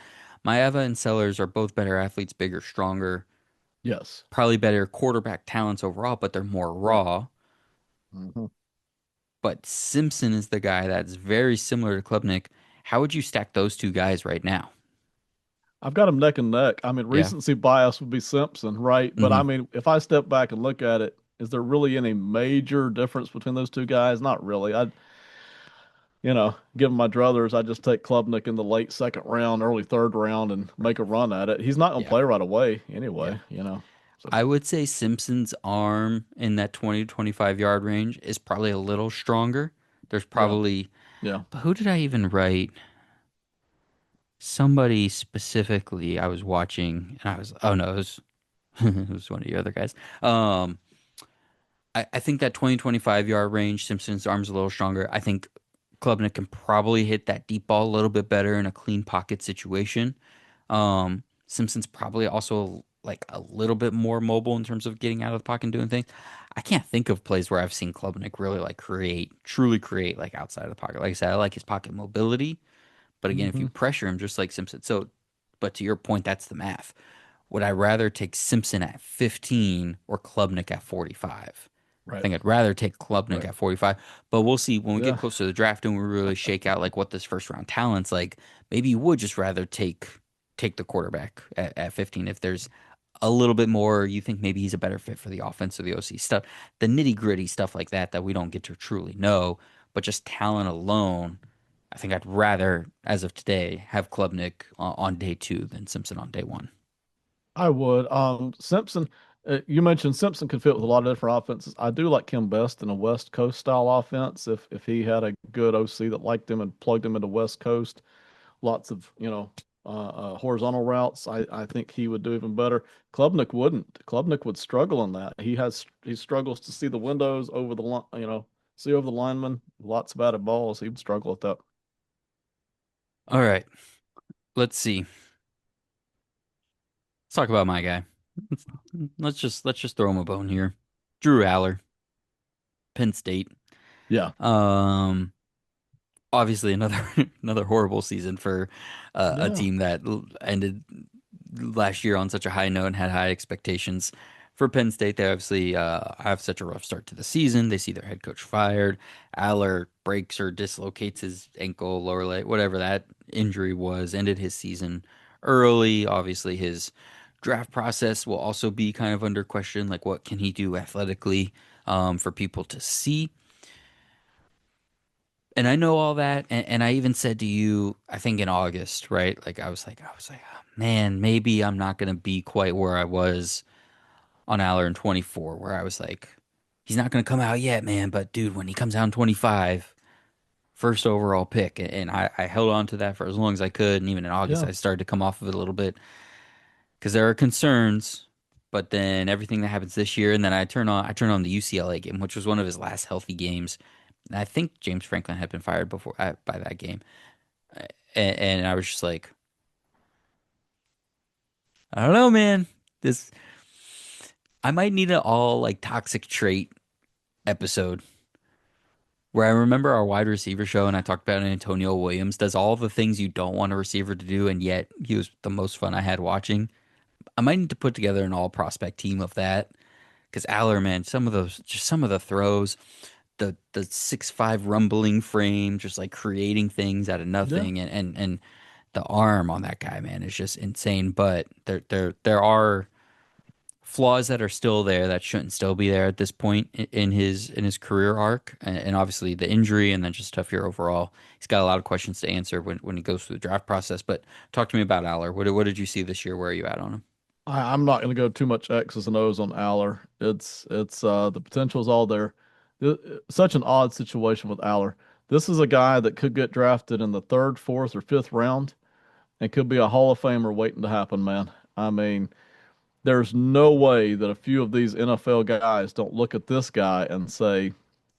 Maeva and Sellers are both better athletes, bigger, stronger, Yes. probably better quarterback talents overall, but they're more Right. raw. Hmm. But Simpson is the guy that's very similar to Klubnik. How would you stack those two guys right now? I've got them neck and neck. I mean, Yeah. recency bias would be Simpson, right? But I Hmm. mean, if I step back and look at it, is there really any major difference between those two guys? Not really. Given my druthers, I just take Klubnik in the late second round, early third round, and make a run at it. He's not going to Yeah. play right away Yeah. anyway. So I would say Simpson's arm in that 20 to 25 yard range is probably a little stronger. There's yeah, probably, yeah. but who did I even write? Somebody specifically I was watching and I was, oh no, it was, it was one of your other guys. Um, I think that 20 25 yard range, Simpson's arm's a little stronger. I think Klubnik can probably hit that deep ball a little bit better in a clean pocket situation. Simpson's probably also like a little bit more mobile in terms of getting out of the pocket and doing things. I can't think of plays where I've seen Klubnik really like truly create like outside of the pocket. Like I said, I like his pocket mobility, but again, if Hmm. you pressure him just like Simpson, so but to your point, that's the math. Would I rather take Simpson at 15 or Klubnik at 45? I Right, think I'd rather take Klubnik right. at 45, but we'll see when we get Yeah, closer to the draft and we really shake out like what this first round talent's like. Maybe you would just rather take the quarterback at 15 if there's a little bit more you think maybe he's a better fit for the offense or the OC stuff, the nitty gritty stuff like that we don't get to truly know, but just talent alone. I think I'd rather, as of today, have Klubnik on day two than Simpson on day one. I would. Simpson, you mentioned Simpson could fit with a lot of different offenses. I do like Kim Best in a West Coast style offense. If he had a good OC that liked him and plugged him into West Coast, lots of horizontal routes, I think he would do even better. Klubnik wouldn't. Klubnik would struggle in that. He struggles to see the windows over the line, see over the lineman. Lots of batted balls. He would struggle at that. All right, let's see. Let's talk about my guy. Let's, let's just throw him a bone here. Drew Aller, Penn State. Yeah, Um, Obviously another another horrible season for a yeah, team that ended last year on such a high note and had high expectations. For Penn State, they obviously have such a rough start to the season. They see their head coach fired. Aller breaks or dislocates his ankle, lower leg, whatever that injury was, ended his season early. Obviously, his draft process will also be kind of under question. Like, what can he do athletically for people to see? And I know all that, and I even said to you, I think in August, right? Like I was like, oh, man, maybe I'm not gonna be quite where I was on Aller in 24, where I was like, he's not gonna come out yet, man. But dude, when he comes out in 25, first overall pick, and I held on to that for as long as I could, and even in August, yeah, I started to come off of it a little bit because there are concerns. But then everything that happens this year, and then I turn on the UCLA game, which was one of his last healthy games. And I think James Franklin had been fired before by that game. And I was just like, I don't know, man. This I might need an all like toxic trait episode where I remember our wide receiver show and I talked about Antonio Williams does all the things you don't want a receiver to do, and yet he was the most fun I had watching. I might need to put together an all prospect team of that because Aller, man, some of the throws, the 6'5" rumbling frame, just like creating things out of yeah. nothing, and the arm on that guy, man, is just insane. But there are flaws that are still there that shouldn't still be there at this point in his career arc, and obviously the injury, and then just tough year overall. He's got a lot of questions to answer when he goes through the draft process. But talk to me about Aller. What did you see this year? Where are you at on him? I'm not going to go too much X's and O's on Aller. It's the potential is all there. Such an odd situation with Aller. This is a guy that could get drafted in the third, fourth, or fifth round and could be a Hall of Famer waiting to happen, man. I mean, there's no way that a few of these NFL guys don't look at this guy and say,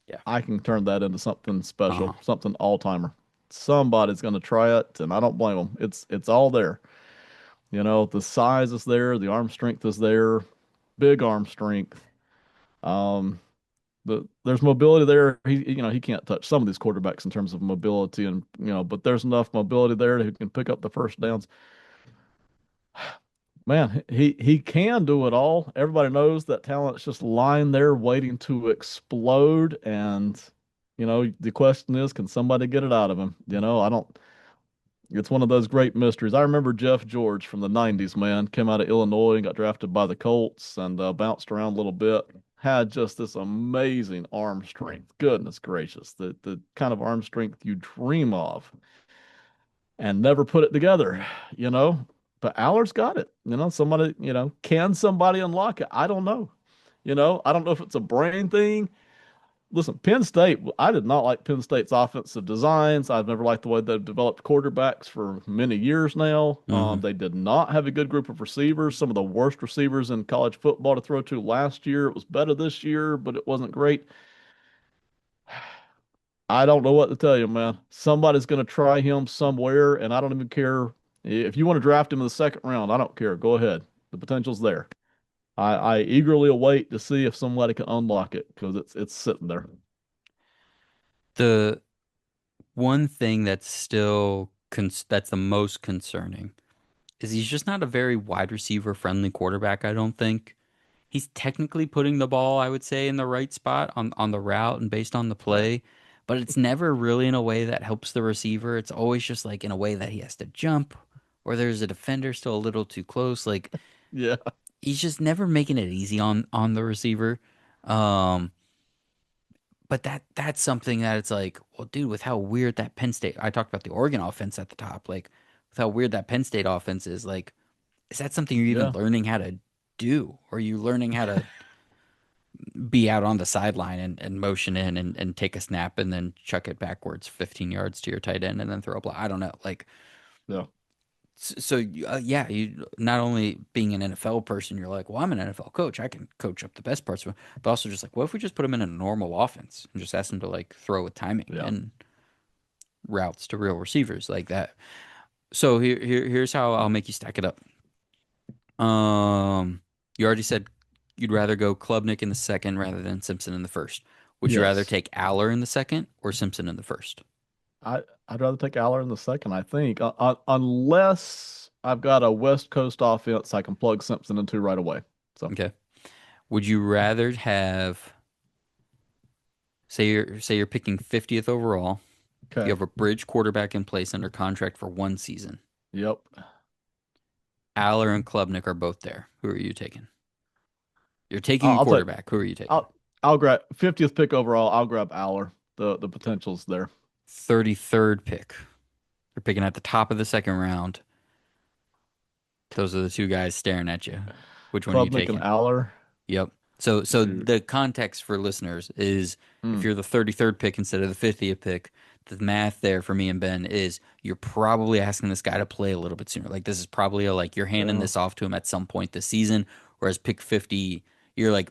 Yeah. I can turn that into something Uh-huh. special, something all-timer. Somebody's going to try it, and I don't blame them. It's all there. The size is there, the arm strength is there, big arm strength. Um, there's mobility there. He can't touch some of these quarterbacks in terms of mobility and but there's enough mobility there that he can pick up the first downs. Man, he can do it all. Everybody knows that talent's just lying there waiting to explode. And, the question is, can somebody get it out of him? I don't, it's one of those great mysteries. I remember Jeff George from the 90s, man, came out of Illinois and got drafted by the Colts and bounced around a little bit. Had just this amazing arm strength. Goodness gracious, the kind of arm strength you dream of and never put it together, you know. But Aller's got it. Can somebody unlock it? I don't know. I don't know if it's a brain thing. Listen, Penn State, I did not like Penn State's offensive designs. I've never liked the way they've developed quarterbacks for many years now. Hmm. They did not have a good group of receivers, some of the worst receivers in college football to throw to last year. It was better this year, but it wasn't great. I don't know what to tell you, man. Somebody's going to try him somewhere, and I don't even care. If you want to draft him in the second round, I don't care. Go ahead. The potential's there. I eagerly await to see if somebody can unlock it because it's sitting there. The one thing that's the most concerning is he's just not a very wide receiver friendly quarterback, I don't think. He's technically putting the ball, I would say, in the right spot on the route and based on the Right. play, but it's never really in a way that helps the receiver. It's always just like in a way that he has to jump or there's a defender still a little too close. Like Yeah. he's just never making it easy on the receiver. Um, but that's something that it's like, well, dude, with how weird that Penn State, I talked about the Oregon offense at the top, like with how weird that Penn State offense is, is that something you're even Yeah. learning how to do? Or are you learning how to be out on the sideline and motion in and take a snap and then chuck it backwards 15 yards to your tight end and then throw a block? I don't know. Like, Yeah. Yeah, you not only being an NFL person, you're like, well, I'm an NFL coach. I can coach up the best parts of it, but also just like, what if we just put him in a normal offense and just ask him to like throw with timing Yeah. and routes to real receivers like that? So here's how I'll make you stack it up. You already said you'd rather go Klubnik in the second rather than Simpson in the first. Would you rather Yes. take Aller in the second or Simpson in the first? I'd rather take Aller in the second, I think, unless I've got a West Coast offense I can plug Simpson into right away. So, Okay. Would you rather have say you're picking 50th overall, you okay. have a bridge quarterback in place under contract for 1 season. Yep. Aller and Klubnik are both there. Who are you taking? You're taking I'll, a I'll take quarterback. Who are you taking? I'll grab 50th pick overall. I'll grab Aller. The potential's there. 33rd pick. You're picking at the top of the second round. Those are the two guys staring at you. Which one are you Klubnik and taking? Aller. Yep. So Shoot. the context for listeners is if Mm. you're the 33rd pick instead of the 50th pick, the math there for me and Ben is you're probably asking this guy to play a little bit sooner. Like this is probably a, like you're handing Yeah. this off to him at some point this season, whereas pick 50, you're like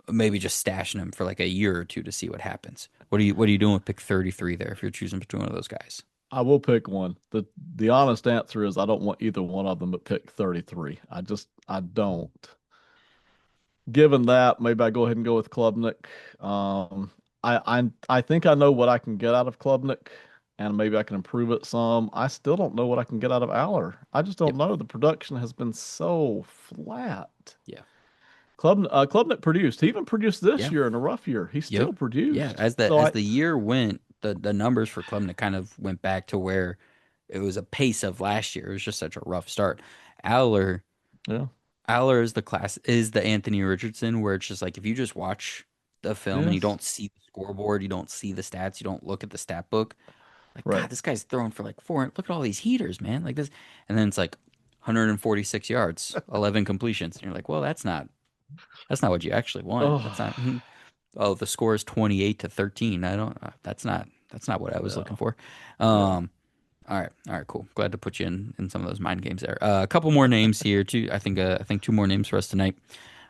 maybe just stashing him for like a year or two to see what happens. What are you doing with pick 33 there if you're choosing between one of those guys? I will pick one. The honest answer is I don't want either one of them but pick 33. I don't. Given that, maybe I go ahead and go with Klubnik. Um, I think I know what I can get out of Klubnik, and maybe I can improve it some. I still don't know what I can get out of Aller. I just Yep. don't know. The production has been so flat. Yeah. Klubnik produced. He even produced this Yeah. year in a rough year. He Yep. still Yeah. produced. As the So as I, the year went, the numbers for Klubnik kind of went back to where it was a pace of last year. It was just such a rough start. Aller yeah, Aller is the Anthony Richardson where it's just like if you just watch the film and you yes, don't see the scoreboard, you don't see the stats, you don't look at the stat book, like right. God, this guy's throwing for like four. Look at all these heaters, man. Like this, and then it's like 146 yards, 11 completions, and you're like, well, that's not what you actually want. That's not. Oh, Oh, the score is 28-13. I don't. That's not what I was yeah, looking for. yeah. All right, cool. Glad to put you in some of those mind games there. A couple more names here too. I think two more names for us tonight.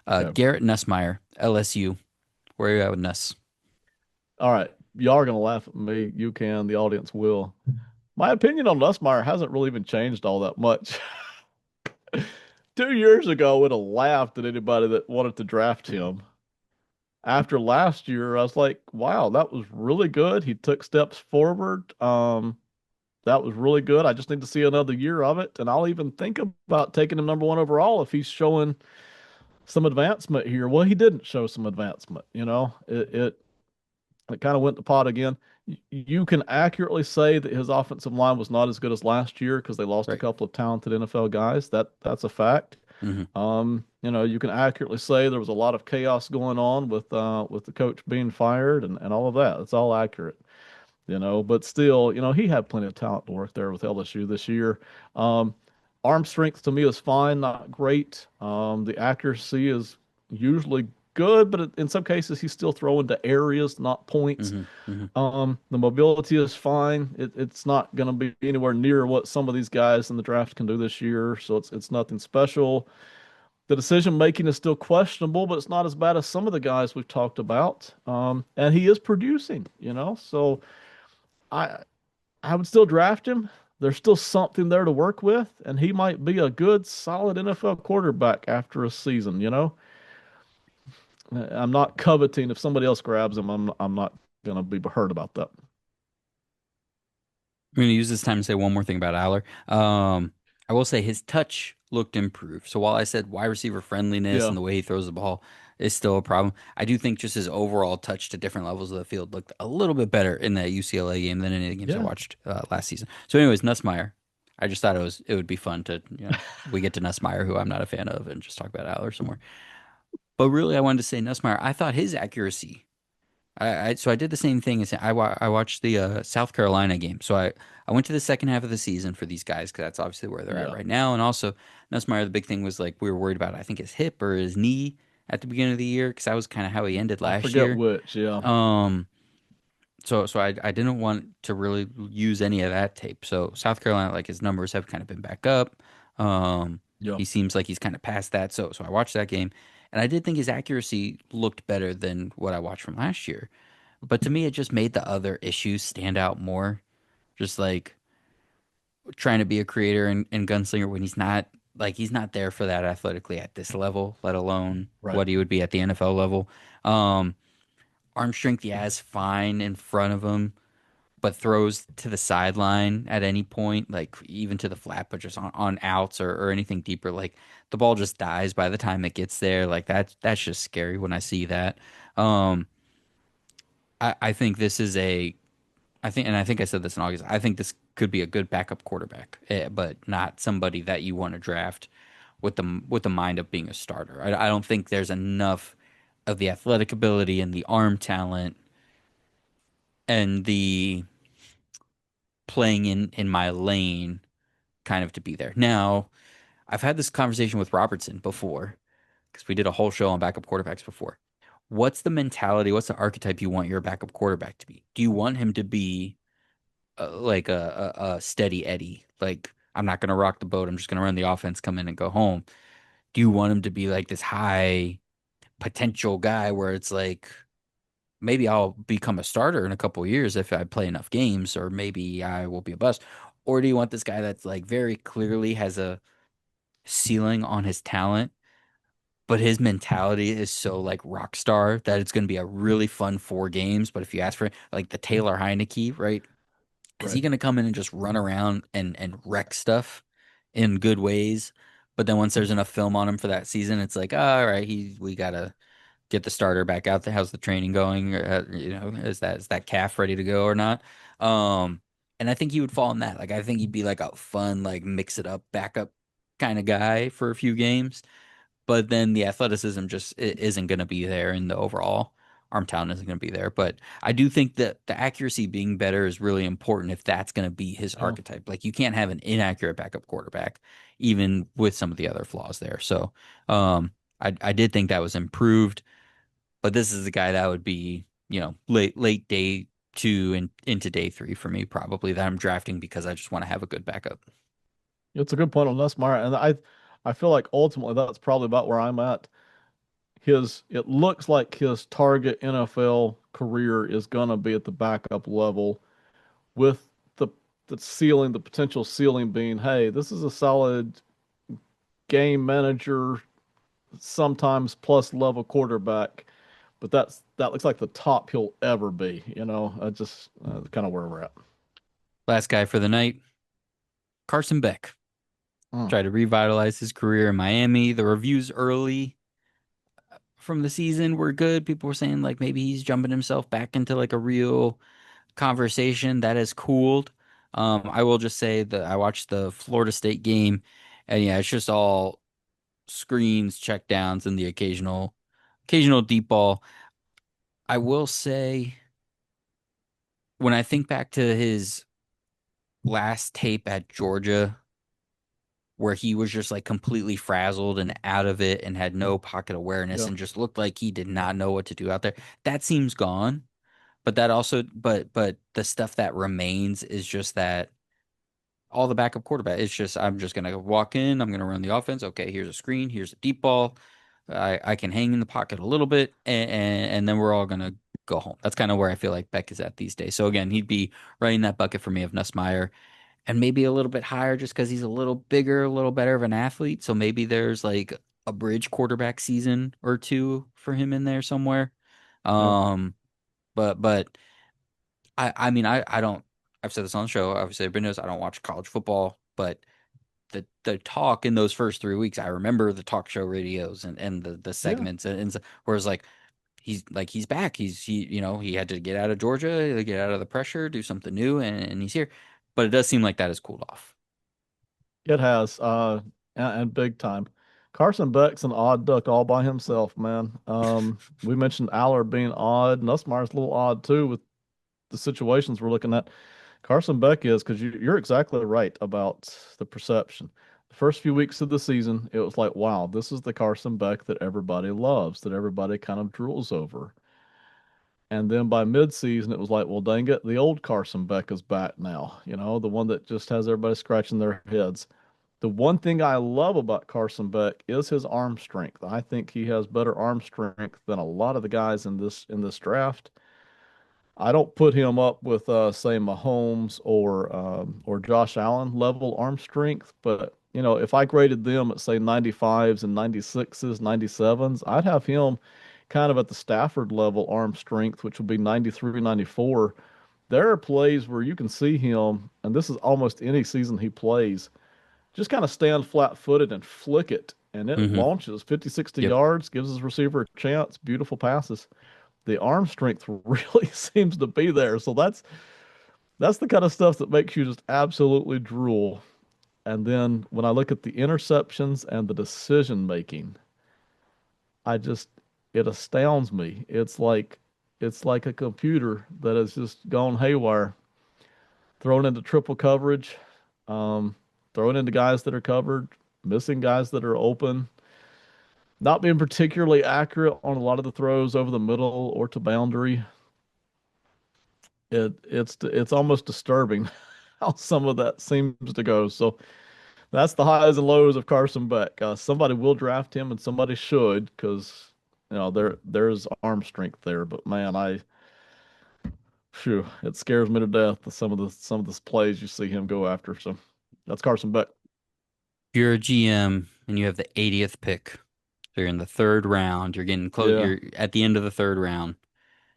Okay. Garrett Nussmeier, LSU. Where are you at with Nuss? All right. Y'all are gonna laugh at me. You can. The audience will. My opinion on Nussmeier hasn't really even changed all that much. 2 years ago, I would have laughed at anybody that wanted to draft him. After last year, I was like, wow, that was really good. He took steps forward. That was really good. I just need to see another year of it. And I'll even think about taking him number one overall if he's showing some advancement here. Well, he didn't show some advancement, you know. It kind of went to pot again. You can accurately say that his offensive line was not as good as last year because they lost a Right. couple of talented NFL guys. That's a fact. Hmm. You can accurately say there was a lot of chaos going on with the coach being fired and all of that. It's all accurate, but still, he had plenty of talent to work there with LSU this year. Um, Arm strength to me is fine, not great. The accuracy is usually good, but in some cases he's still throwing to areas, not points. Hmm. Hmm. The mobility is fine. It's not going to be anywhere near what some of these guys in the draft can do this year, so it's nothing special. The decision making is still questionable, but it's not as bad as some of the guys we've talked about. And he is producing, so I I would still draft him. There's still something there to work with, and he might be a good, solid NFL quarterback after a season, I'm not coveting if somebody else grabs him. I'm not gonna be hurt about that. I'm going to use this time to say one more thing about Aller. I will say his touch looked improved. So while I said wide receiver friendliness Yeah. and the way he throws the ball is still a problem, I do think just his overall touch to different levels of the field looked a little bit better in that UCLA game than any of the games I Yeah. watched last season. So, anyways, Nussmeier. I just thought it would be fun to we get to Nussmeier, who I'm not a fan of, and just talk about Aller somewhere. But really, I wanted to say Nussmeier. I thought his accuracy so I did the same thing as I watched the South Carolina game. So I went to the second half of the season for these guys because that's obviously where they're at Yeah. right now. And also Nussmeier, the big thing was like we were worried about I think his hip or his knee at the beginning of the year because that was kind of how he ended I last forget year. which. Yeah. Um, So I didn't want to really use any of that tape. So South Carolina, like his numbers have kind of been back up. Um, Yeah. he seems like he's kind of past that. So I watched that game, and I did think his accuracy looked better than what I watched from last year. But to me, it just made the other issues stand out more. Just like trying to be a creator and gunslinger when he's not there for that athletically at this level, let alone Right. what he would be at the NFL level. Um, Arm strength, yeah, is fine in front of him, but throws to the sideline at any point, like even to the flat, but just on outs or anything deeper, like the ball just dies by the time it gets there. Like that's just scary when I see that. Um, I think this is a I think I said this in August. I think this could be a good backup quarterback, but not somebody that you want to draft with the mind of being a starter. I don't think there's enough of the athletic ability and the arm talent and the playing in my lane kind of to be there. Now, I've had this conversation with Robertson before because we did a whole show on backup quarterbacks before. What's the mentality? What's the archetype you want your backup quarterback to be? Do you want him to be like a steady Eddie? Like, I'm not going to rock the boat. I'm just going to run the offense, come in and go home. Do you want him to be like this high potential guy where it's like, maybe I'll become a starter in a couple of years if I play enough games, or maybe I will be a bust? Or do you want this guy that's like very clearly has a ceiling on his talent, but his mentality is so like rock star that it's going to be a really fun 4 games? But if you ask for like the Taylor Heineke, right? Is he Right. going to come in and just run around and wreck stuff in good ways? But then once there's enough film on him for that season, it's like, all right, we gotta get the starter back out there. How's the training going? Is that calf ready to go or not? Um, and I think he would fall in that. Like, I think he'd be like a fun, like mix it up, backup kind of guy for a few games. But then the athleticism just isn't going to be there, and the overall arm talent isn't going to be there. But I do think that the accuracy being better is really important if that's going to be his Yeah. archetype. Like, you can't have an inaccurate backup quarterback, even with some of the other flaws there. So, I did think that was improved, but this is the guy that would be, late day 2 and into day 3 for me, probably, that I'm drafting because I just want to have a good backup. It's a good point on Nussmeier, and I feel like ultimately that's probably about where I'm at. It looks like his target NFL career is gonna be at the backup level with the the potential ceiling being, hey, this is a solid game manager, sometimes plus level quarterback, but that looks like the top he'll ever be. I just kind of where we're at. Last guy for the night, Carson Beck. Mm, Tried to revitalize his career in Miami. The reviews early from the season were good. People were saying like maybe he's jumping himself back into like a real conversation that has cooled. I will just say that I watched the Florida State game, and yeah, it's just all screens, check downs, and the occasional deep ball. I will say when I think back to his last tape at Georgia, where he was just like completely frazzled and out of it and had no pocket awareness yeah, and just looked like he did not know what to do out there. That seems gone. But that also, but the stuff that remains is just that all the backup quarterback. It's just I'm just gonna walk in, I'm gonna run the offense. Okay, here's a screen, here's a deep ball. I can hang in the pocket a little bit, and then we're all gonna go home. That's kind of where I feel like Beck is at these days. So again, he'd be right in that bucket for me of Nussmeier, and maybe a little bit higher just because he's a little bigger, a little better of an athlete. So maybe there's like a bridge quarterback season or two for him in there somewhere. yeah, Um, but I mean I don't. I've said this on the show. Obviously, everybody knows I don't watch college football, but the talk in those first 3 weeks, I remember the talk show radios and the yeah. segments and where it's like he's back. He had to get out of Georgia, get out of the pressure, do something new, and he's here. But it does seem like that has cooled off. It has, and big time. Carson Beck's an odd duck all by himself, man. We mentioned Aller being odd. Nussmeier's a little odd too with the situations we're looking at. Carson Beck is because you're exactly right about the perception. The first few weeks of the season, it was like, wow, this is the Carson Beck that everybody loves, that everybody kind of drools over. And then by midseason, it was like, well, dang it, the old Carson Beck is back now, the one that just has everybody scratching their heads. The one thing I love about Carson Beck is his arm strength. I think he has better arm strength than a lot of the guys in this draft. I don't put him up with say Mahomes or Josh Allen level arm strength, but if I graded them at say 95s and 96s, 97s, I'd have him kind of at the Stafford level arm strength, which would be 93, 94. There are plays where you can see him, and this is almost any season he plays, just kind of stand flat-footed and flick it, and it Hmm. launches 50, 60 Yep. yards, gives his receiver a chance, beautiful passes. The arm strength really seems to be there. So that's the kind of stuff that makes you just absolutely drool. And then when I look at the interceptions and the decision making, I just it astounds me. It's like a computer that has just gone haywire, thrown into triple coverage, um, thrown into guys that are covered, missing guys that are open, not being particularly accurate on a lot of the throws over the middle or to boundary. It's almost disturbing how some of that seems to go. So that's the highs and lows of Carson Beck. Somebody will draft him, and somebody should, because there's arm strength there. But man, it scares me to death. Some of the plays you see him go after. So that's Carson Beck. If you're a GM and you have the 80th pick, so you're in the third round, you're getting close, Yeah. you're at the end of the third round,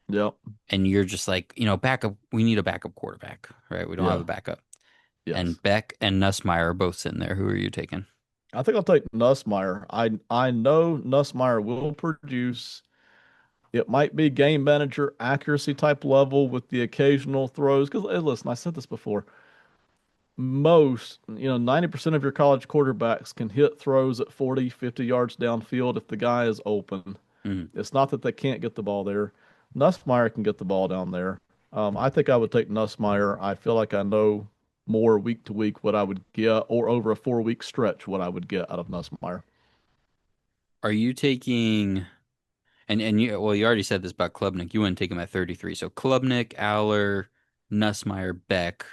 Yep. and you're just like, backup, we need a backup quarterback, right? We don't have Yeah. a backup. Yes. And Beck and Nussmeier are both sitting there. Who are you taking? I think I'll take Nussmeier. I know Nussmeier will produce. It might be game manager accuracy type level with the occasional throws. Because listen, I said this before. 90% of your college quarterbacks can hit throws at 40, 50 yards downfield if the guy is open. Mhm. It's not that they can't get the ball there. Nussmeier can get the ball down there. I think I would take Nussmeier. I feel like I know more week to week what I would get, or over a 4 week stretch what I would get out of Nussmeier. Are you taking, and you already said this about Klubnik. You wouldn't take him at 33. So Klubnik, Aller, Nussmeier, Beck.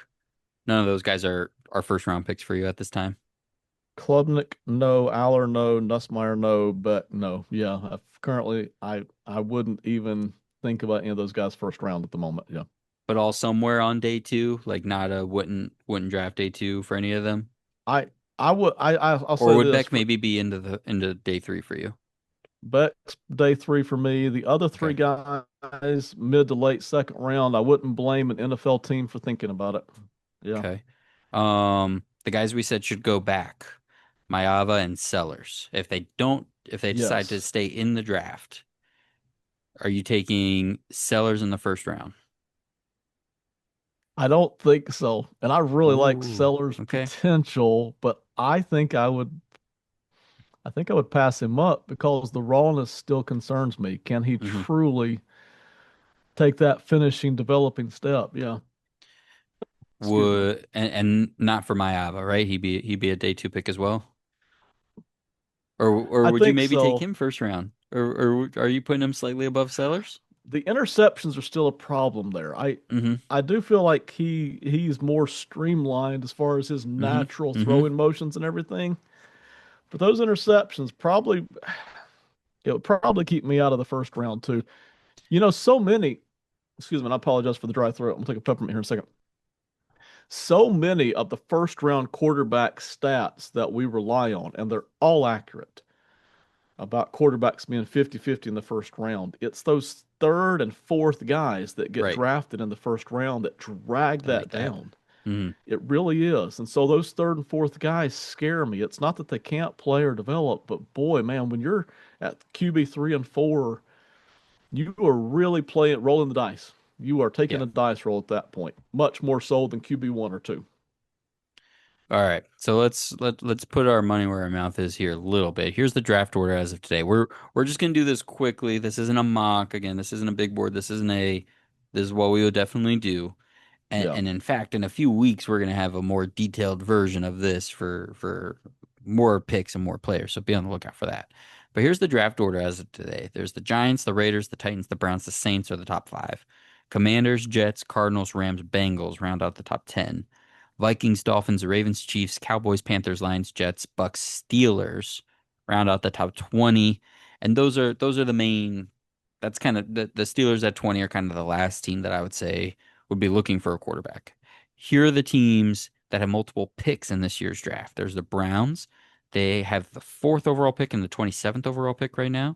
None of those guys are first round picks for you at this time. Klubnik, no. Aller, no. Nussmeier, no. But no. Yeah. Currently, I wouldn't even think about any of those guys first round at the moment. Yeah. But all somewhere on day two, like not a wouldn't draft day two for any of them. I I would I'll Or say would this Beck for maybe be into day three for you? Beck's day three for me. The other three Okay. guys, mid to late second round, I wouldn't blame an NFL team for thinking about it. Yeah. Okay. The guys we said should go back, Mayava and Sellers. If they decide to Yes. stay in the draft, are you taking Sellers in the first round? I don't think so. And I really like Ooh, Sellers' okay. potential, but I think I would pass him up because the rawness still concerns me. Can he Hmm. truly take that finishing developing step? Yeah. Excuse me. Would and not for Mayava, right? He'd be a day two pick as well. Or I would you think maybe take so. him first round? Or are you putting him slightly above Sellers? The interceptions are still a problem there. I Mm-hmm. I do feel like he's more streamlined as far as his Mm-hmm. natural Mm-hmm. throwing motions and everything. But those interceptions probably it would probably keep me out of the first round too. So many, excuse me, and I apologize for the dry throat. I'm gonna take a peppermint here in a second. So many of the first round quarterback stats that we rely on, and they're all accurate about quarterbacks being 50-50 in the first round. It's those third and fourth guys that get Right. drafted in the first round that drag That make that that happen. down. Mm-hmm. It really is. And so those third and fourth guys scare me. It's not that they can't play or develop, but boy, man, when you're at QB 3 and 4, you are really playing, rolling the dice. You are taking Yeah. a dice roll at that point, much more so than QB 1 or 2. All right. So let's put our money where our mouth is here a little bit. Here's the draft order as of today. We're just gonna do this quickly. This isn't a mock. Again, this isn't a big board. This is what we will definitely do. And Yeah. and in fact, in a few weeks, we're gonna have a more detailed version of this for more picks and more players. So be on the lookout for that. But here's the draft order as of today. There's the Giants, the Raiders, the Titans, the Browns, the Saints are the top five. Commanders, Jets, Cardinals, Rams, Bengals round out the top 10. Vikings, Dolphins, Ravens, Chiefs, Cowboys, Panthers, Lions, Jets, Bucks, Steelers round out the top 20. And those are the main, that's kind of the Steelers at 20 are kind of the last team that I would say would be looking for a quarterback. Here are the teams that have multiple picks in this year's draft. There's the Browns. They have the fourth overall pick and the 27th overall pick right now.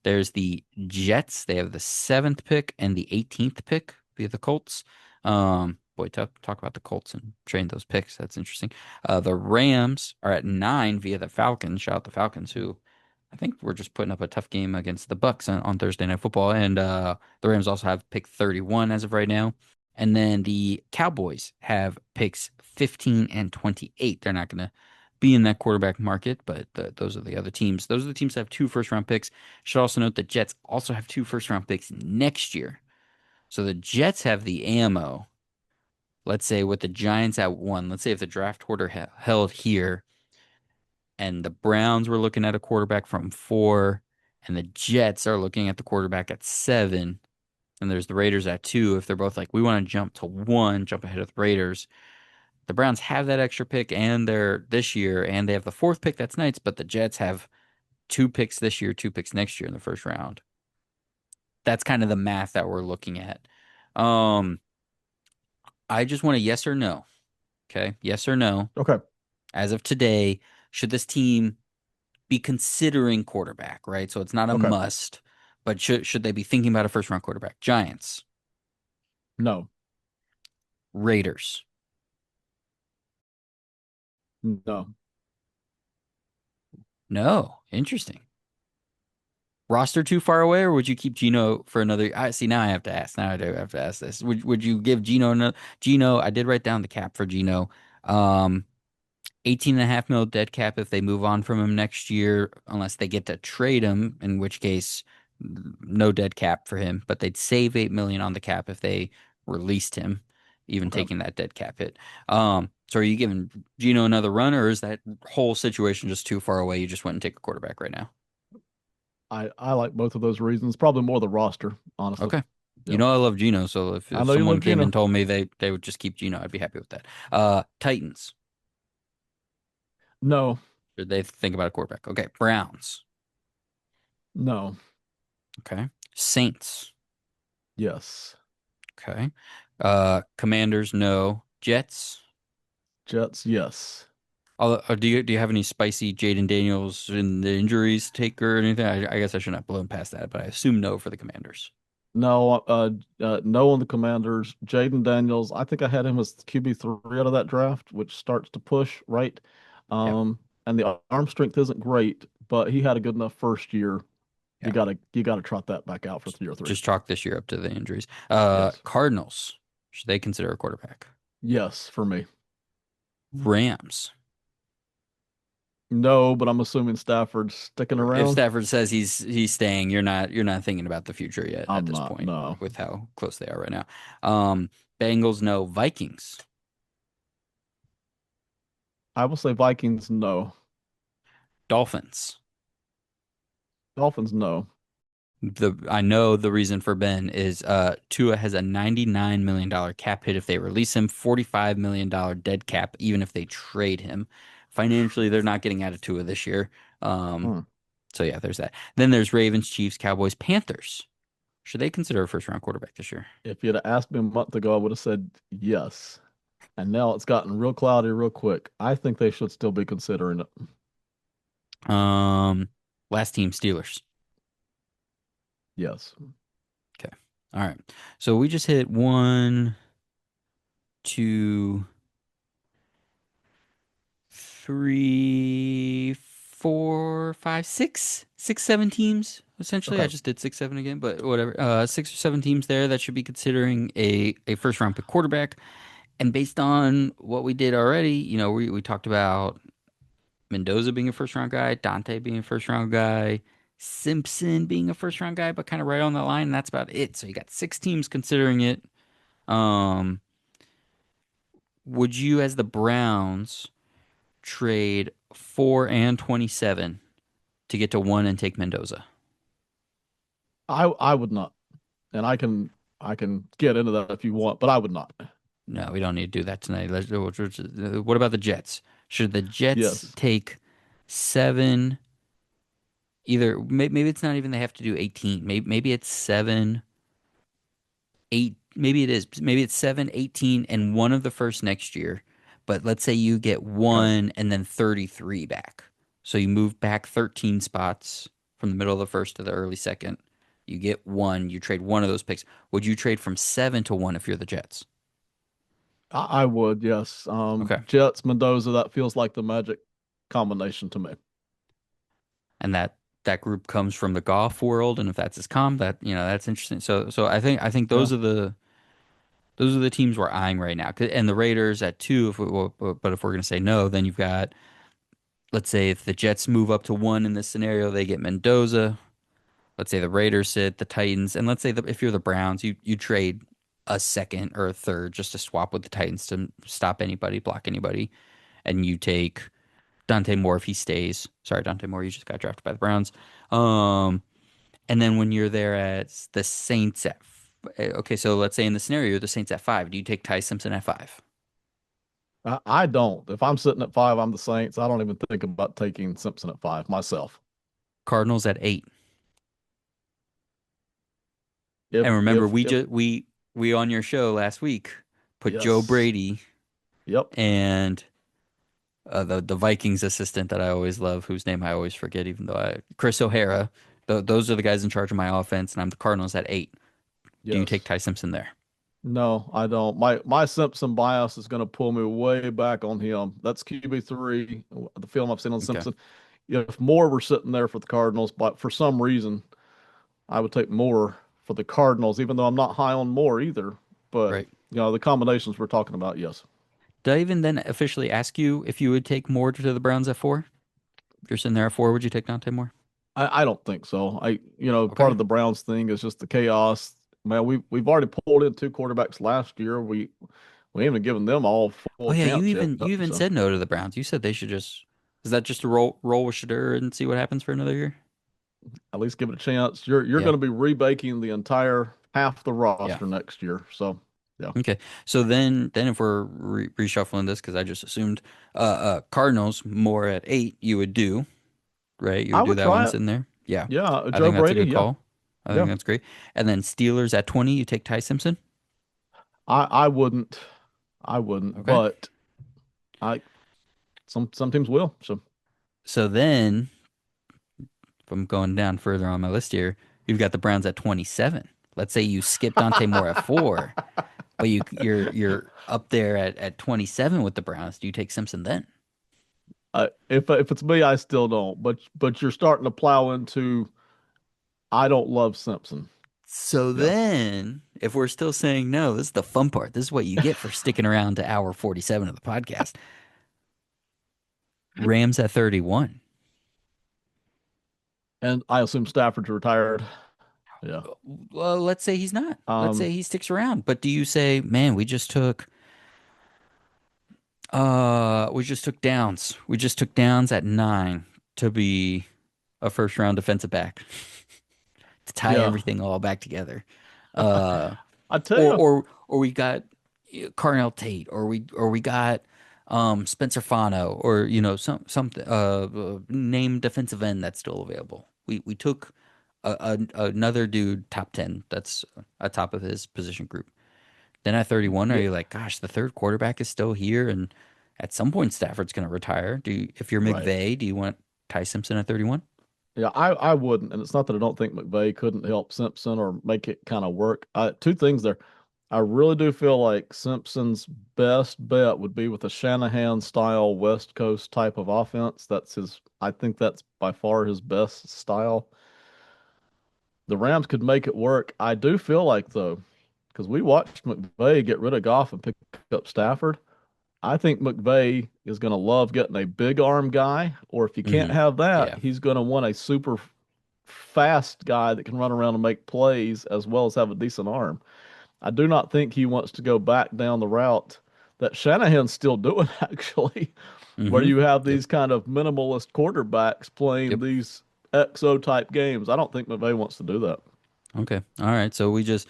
There's the Jets. They have the seventh pick and the 18th pick via the Colts. Boy, talk about the Colts and train those picks. That's interesting. The Rams are at nine via the Falcons. Shout out the Falcons, who I think we're just putting up a tough game against the Bucks on Thursday Night Football. And the Rams also have pick 31 as of right now. And then the Cowboys have picks 15 and 28. They're not going to be in that quarterback market, but those are the other teams. Those are the teams that have two first round picks. Should also note the Jets also have two first round picks next year. So the Jets have the ammo. Let's say with the Giants at one, let's say if the draft order held here and the Browns were looking at a quarterback from four, and the Jets are looking at the quarterback at seven, and there's the Raiders at two. If they're both like, we want to jump to one, jump ahead of the Raiders, the Browns have that extra pick and they're this year, and they have the fourth pick that's nice, but the Jets have two picks this year, two picks next year in the first round. That's kind of the math that we're looking at. Um, I just want a yes or no. Okay. Yes or no. Okay. As of today, should this team be considering quarterback, right? So it's not a Okay. must, but should they be thinking about a first round quarterback? Giants, No. Raiders. No. No. Interesting. Roster too far away, or would you keep Gino for another? I see. Now I have to ask. Now I do have to ask this. Would you give Gino another? Gino, I did write down the cap for Gino. 18.5 mil dead cap if they move on from him next year, unless they get to trade him, in which case no dead cap for him. But they'd save 8 million on the cap if they released him, even Okay. taking that dead cap hit. So are you giving Gino another run, or is that whole situation just too far away? You just went and take a quarterback right now. I like both of those reasons. Probably more the roster, honestly. Okay. You Yep. know I love Gino, so if, I if know you someone love came and Gino. told me they would just keep Gino, I'd be happy with that. Titans. No. Should they think about a quarterback? Okay. Browns. No. Okay. Saints. Yes. Okay. Commanders, no. Jets. Jets, yes. Do you have any spicy Jaden Daniels in the injuries take or anything? I guess I shouldn't have blown past that, but I assume no for the Commanders. No, no on the Commanders. Jaden Daniels, I think I had him as QB3 out of that draft, which starts to push, right? Yep. And the arm strength isn't great, but he had a good enough first year. You Yeah. gotta trot that back out for year three. Just chalk this year up to the injuries. Yes. Cardinals. Should they consider a quarterback? Yes, for me. Rams. No, but I'm assuming Stafford's sticking If around. Stafford says he's staying, you're not thinking about the future yet at I'm this not, point no. with how close they are right now. Bengals, no. Vikings. I will say Vikings, no. Dolphins. Dolphins, no. I know the reason for Ben is Tua has a $99 million cap hit if they release him, $45 million dead cap even if they trade him. Financially, they're not getting out of Tua this year. Um, Hmm. so yeah, there's that. Then there's Ravens, Chiefs, Cowboys, Panthers. Should they consider a first round quarterback this year? If you'd have asked me a month ago, I would have said yes. And now it's gotten real cloudy real quick. I think they should still be considering it. Um, Last team, Steelers. Yes. Okay. All right. So we just hit one, two, three, four, five, six, seven teams. Essentially, I Okay. just did 6, 7 again, but whatever. 6 or 7 teams there that should be considering a first round pick quarterback. And based on what we did already, we talked about Mendoza being a first round guy, Dante being a first round guy, Simpson being a first round guy, but kind of right on the line. And that's about it. So you got 6 teams considering it. Um, would you, as the Browns, trade 4 and 27 to get to one and take Mendoza. I would not. And I can get into that if you want, but I would not. No, we don't need to do that tonight. What about the Jets? Should the Jets Yes. take seven? Either maybe it's not even they have to do 18. Maybe it's seven, eight. Maybe it is. Maybe it's 7, 18, and one of the first next year. But let's say you get Okay. one and then 33 back. So you move back 13 spots from the middle of the first to the early second. You get one. You trade one of those picks. Would you trade from 7 to 1 if you're the Jets? I would, yes. Okay. Jets, Mendoza, that feels like the magic combination to me. And that group comes from the golf world, and if that's his comp, that that's interesting. So I think Yeah. those are the teams we're eyeing right now. And the Raiders at 2. But if we're gonna say no, then you've got, let's say if the Jets move up to 1 in this scenario, they get Mendoza. Let's say the Raiders sit the Titans, and let's say if you're the Browns, you trade a second or a third just to swap with the Titans to stop anybody, block anybody, and you take Dante Moore if he stays. Sorry, Dante Moore, you just got drafted by the Browns. Um, and then when you're there at the Saints okay, so let's say in the scenario the Saints at 5, do you take Ty Simpson at 5? I don't. If I'm sitting at five, I'm the Saints. I don't even think about taking Simpson at five myself. Cardinals at 8. If And remember, if we if just we on your show last week put Joe yes. Brady Yep. and the Vikings assistant that I always love, whose name I always forget, even though Chris O'Hara. Those are the guys in charge of my offense, and I'm the Cardinals at 8. Do you take Yes. Ty Simpson there? No, I don't. My Simpson bias is going to pull me way back on him. That's QB3, the film I've seen on Okay, Simpson. If Moore were sitting there for the Cardinals, but for some reason, I would take Moore for the Cardinals, even though I'm not high on Moore either. But, right. the combinations we're talking about, yes. Did I even then officially ask you if you would take Moore to the Browns at 4? If you're sitting there at 4, would you take Dante Moore? I don't think so. Part Okay. of the Browns thing is just the chaos. Man, we've already pulled in two quarterbacks last year. We haven't given them all Oh full yeah, you chance yet. even you even So said no to the Browns. You said they should just. Is that just to roll with Shadur and see what happens for another year? at least give it a chance. You're Yeah. going to be rebaking the entire half the Yeah. roster next year. So yeah, Okay. So then if we're reshuffling this, because I just assumed Cardinals more at 8, you would do, right? You I would do would that one try it. sitting there. Yeah. Yeah, I Joe think that's a Brady. good Yeah, call. I think yeah. that's great. And then Steelers at 20, you take Ty Simpson. I wouldn't. I wouldn't. Okay. But I some teams will. So So then if I'm going down further on my list here, you've got the Browns at 27. Let's say you skip Dante Moore at 4, but you're up there at 27 with the Browns. Do you take Simpson then? if it's me, I still don't. But you're starting to plow into. I don't love Simpson. So Yeah. then, if we're still saying no, this is the fun part. This is what you get for sticking around to hour 47 of the podcast. Rams at 31. And I assume Stafford's retired. Yeah. Well, let's say he's not. Let's Um, say he sticks around. But do you say, man, we just took Downs. We just took Downs at 9 to be a first round defensive back to tie yeah. everything all back together. Uh, I tell or you, or we got Carnell Tate, or we got Spencer Fano, or some name defensive end that's still available. We took another dude top 10 that's atop of his position group. Then at 31, are yeah, you like, gosh, the third quarterback is still here, and at some point Stafford's going to retire? If you're right. McVay, do you want Ty Simpson at 31? Yeah, I wouldn't. And it's not that I don't think McVay couldn't help Simpson or make it kind of work. Two things there. I really do feel like Simpson's best bet would be with a Shanahan style West Coast type of offense. I think that's by far his best style. The Rams could make it work. I do feel like, though, because we watched McVay get rid of Goff and pick up Stafford. I think McVay is going to love getting a big arm guy, or if you can't Hmm. have that, Yeah. he's going to want a super fast guy that can run around and make plays as well as have a decent arm. I do not think he wants to go back down the route that Shanahan's still doing, actually, where Hmm. you have Yep. these kind of minimalist quarterbacks playing Yep. these. XO type games. I don't think McVay wants to do that. Okay. All right. So we just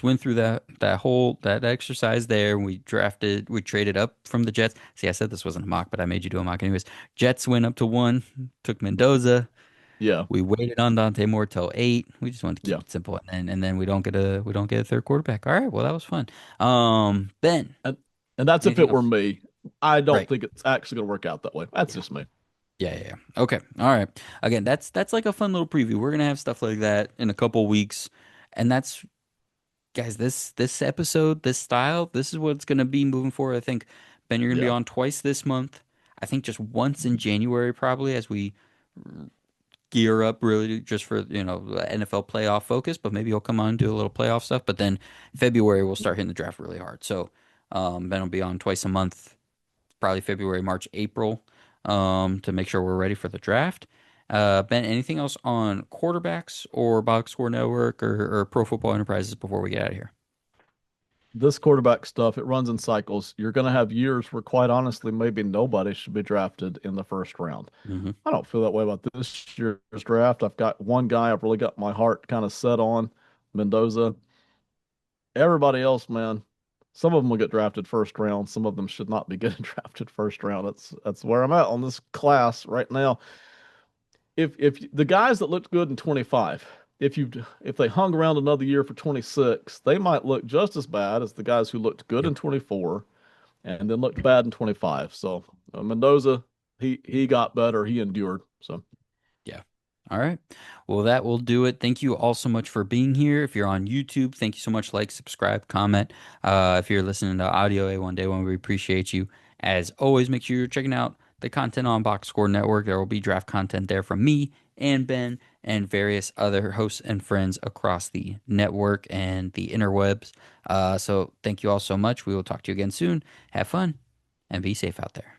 went through that whole that exercise there. We traded up from the Jets. See, I said this wasn't a mock, but I made you do a mock anyways. Jets went up to 1, took Mendoza. Yeah, We waited on Dante Moore till 8. We just wanted to keep yeah. it simple, and then we don't get a third quarterback. All right. Well, that was fun. Ben, And and that's if anything it were else? me. I don't Right. think it's actually going to work out that way. That's Yeah. just me. Yeah, yeah, yeah. Okay. All right. Again, that's like a fun little preview. We're gonna have stuff like that in a couple weeks. And that's guys, this episode, this style, this is what it's gonna be moving forward. I think Ben, you're gonna be Yeah. on twice this month. I think just once in January probably as we gear up really just for, the NFL playoff focus, but maybe you'll come on and do a little playoff stuff. But then February we'll start hitting the draft really hard. So Ben will be on twice a month, probably February, March, April, to make sure we're ready for the draft. Ben, anything else on quarterbacks or Box Score Network or Pro Football Enterprises before we get out of here? This quarterback stuff, it runs in cycles. You're going to have years where, quite honestly, maybe nobody should be drafted in the first round. Hmm. I don't feel that way about this year's draft. I've got one guy I've really got my heart kind of set on, Mendoza. Everybody else, man, some of them will get drafted first round. Some of them should not be getting drafted first round. That's where I'm at on this class right now. If the guys that looked good in 25, if they hung around another year for 26, they might look just as bad as the guys who looked good Yep. in 24 and then looked bad in 25. So Mendoza, he got better. He endured. So Yeah. All right. Well, that will do it. Thank you all so much for being here. If you're on YouTube, thank you so much. Like, subscribe, comment. If you're listening to audio A1 Day 1, we appreciate you. As always, make sure you're checking out the content on Box Score Network. There will be draft content there from me and Ben and various other hosts and friends across the network and the interwebs. So thank you all so much. We will talk to you again soon. Have fun and be safe out there.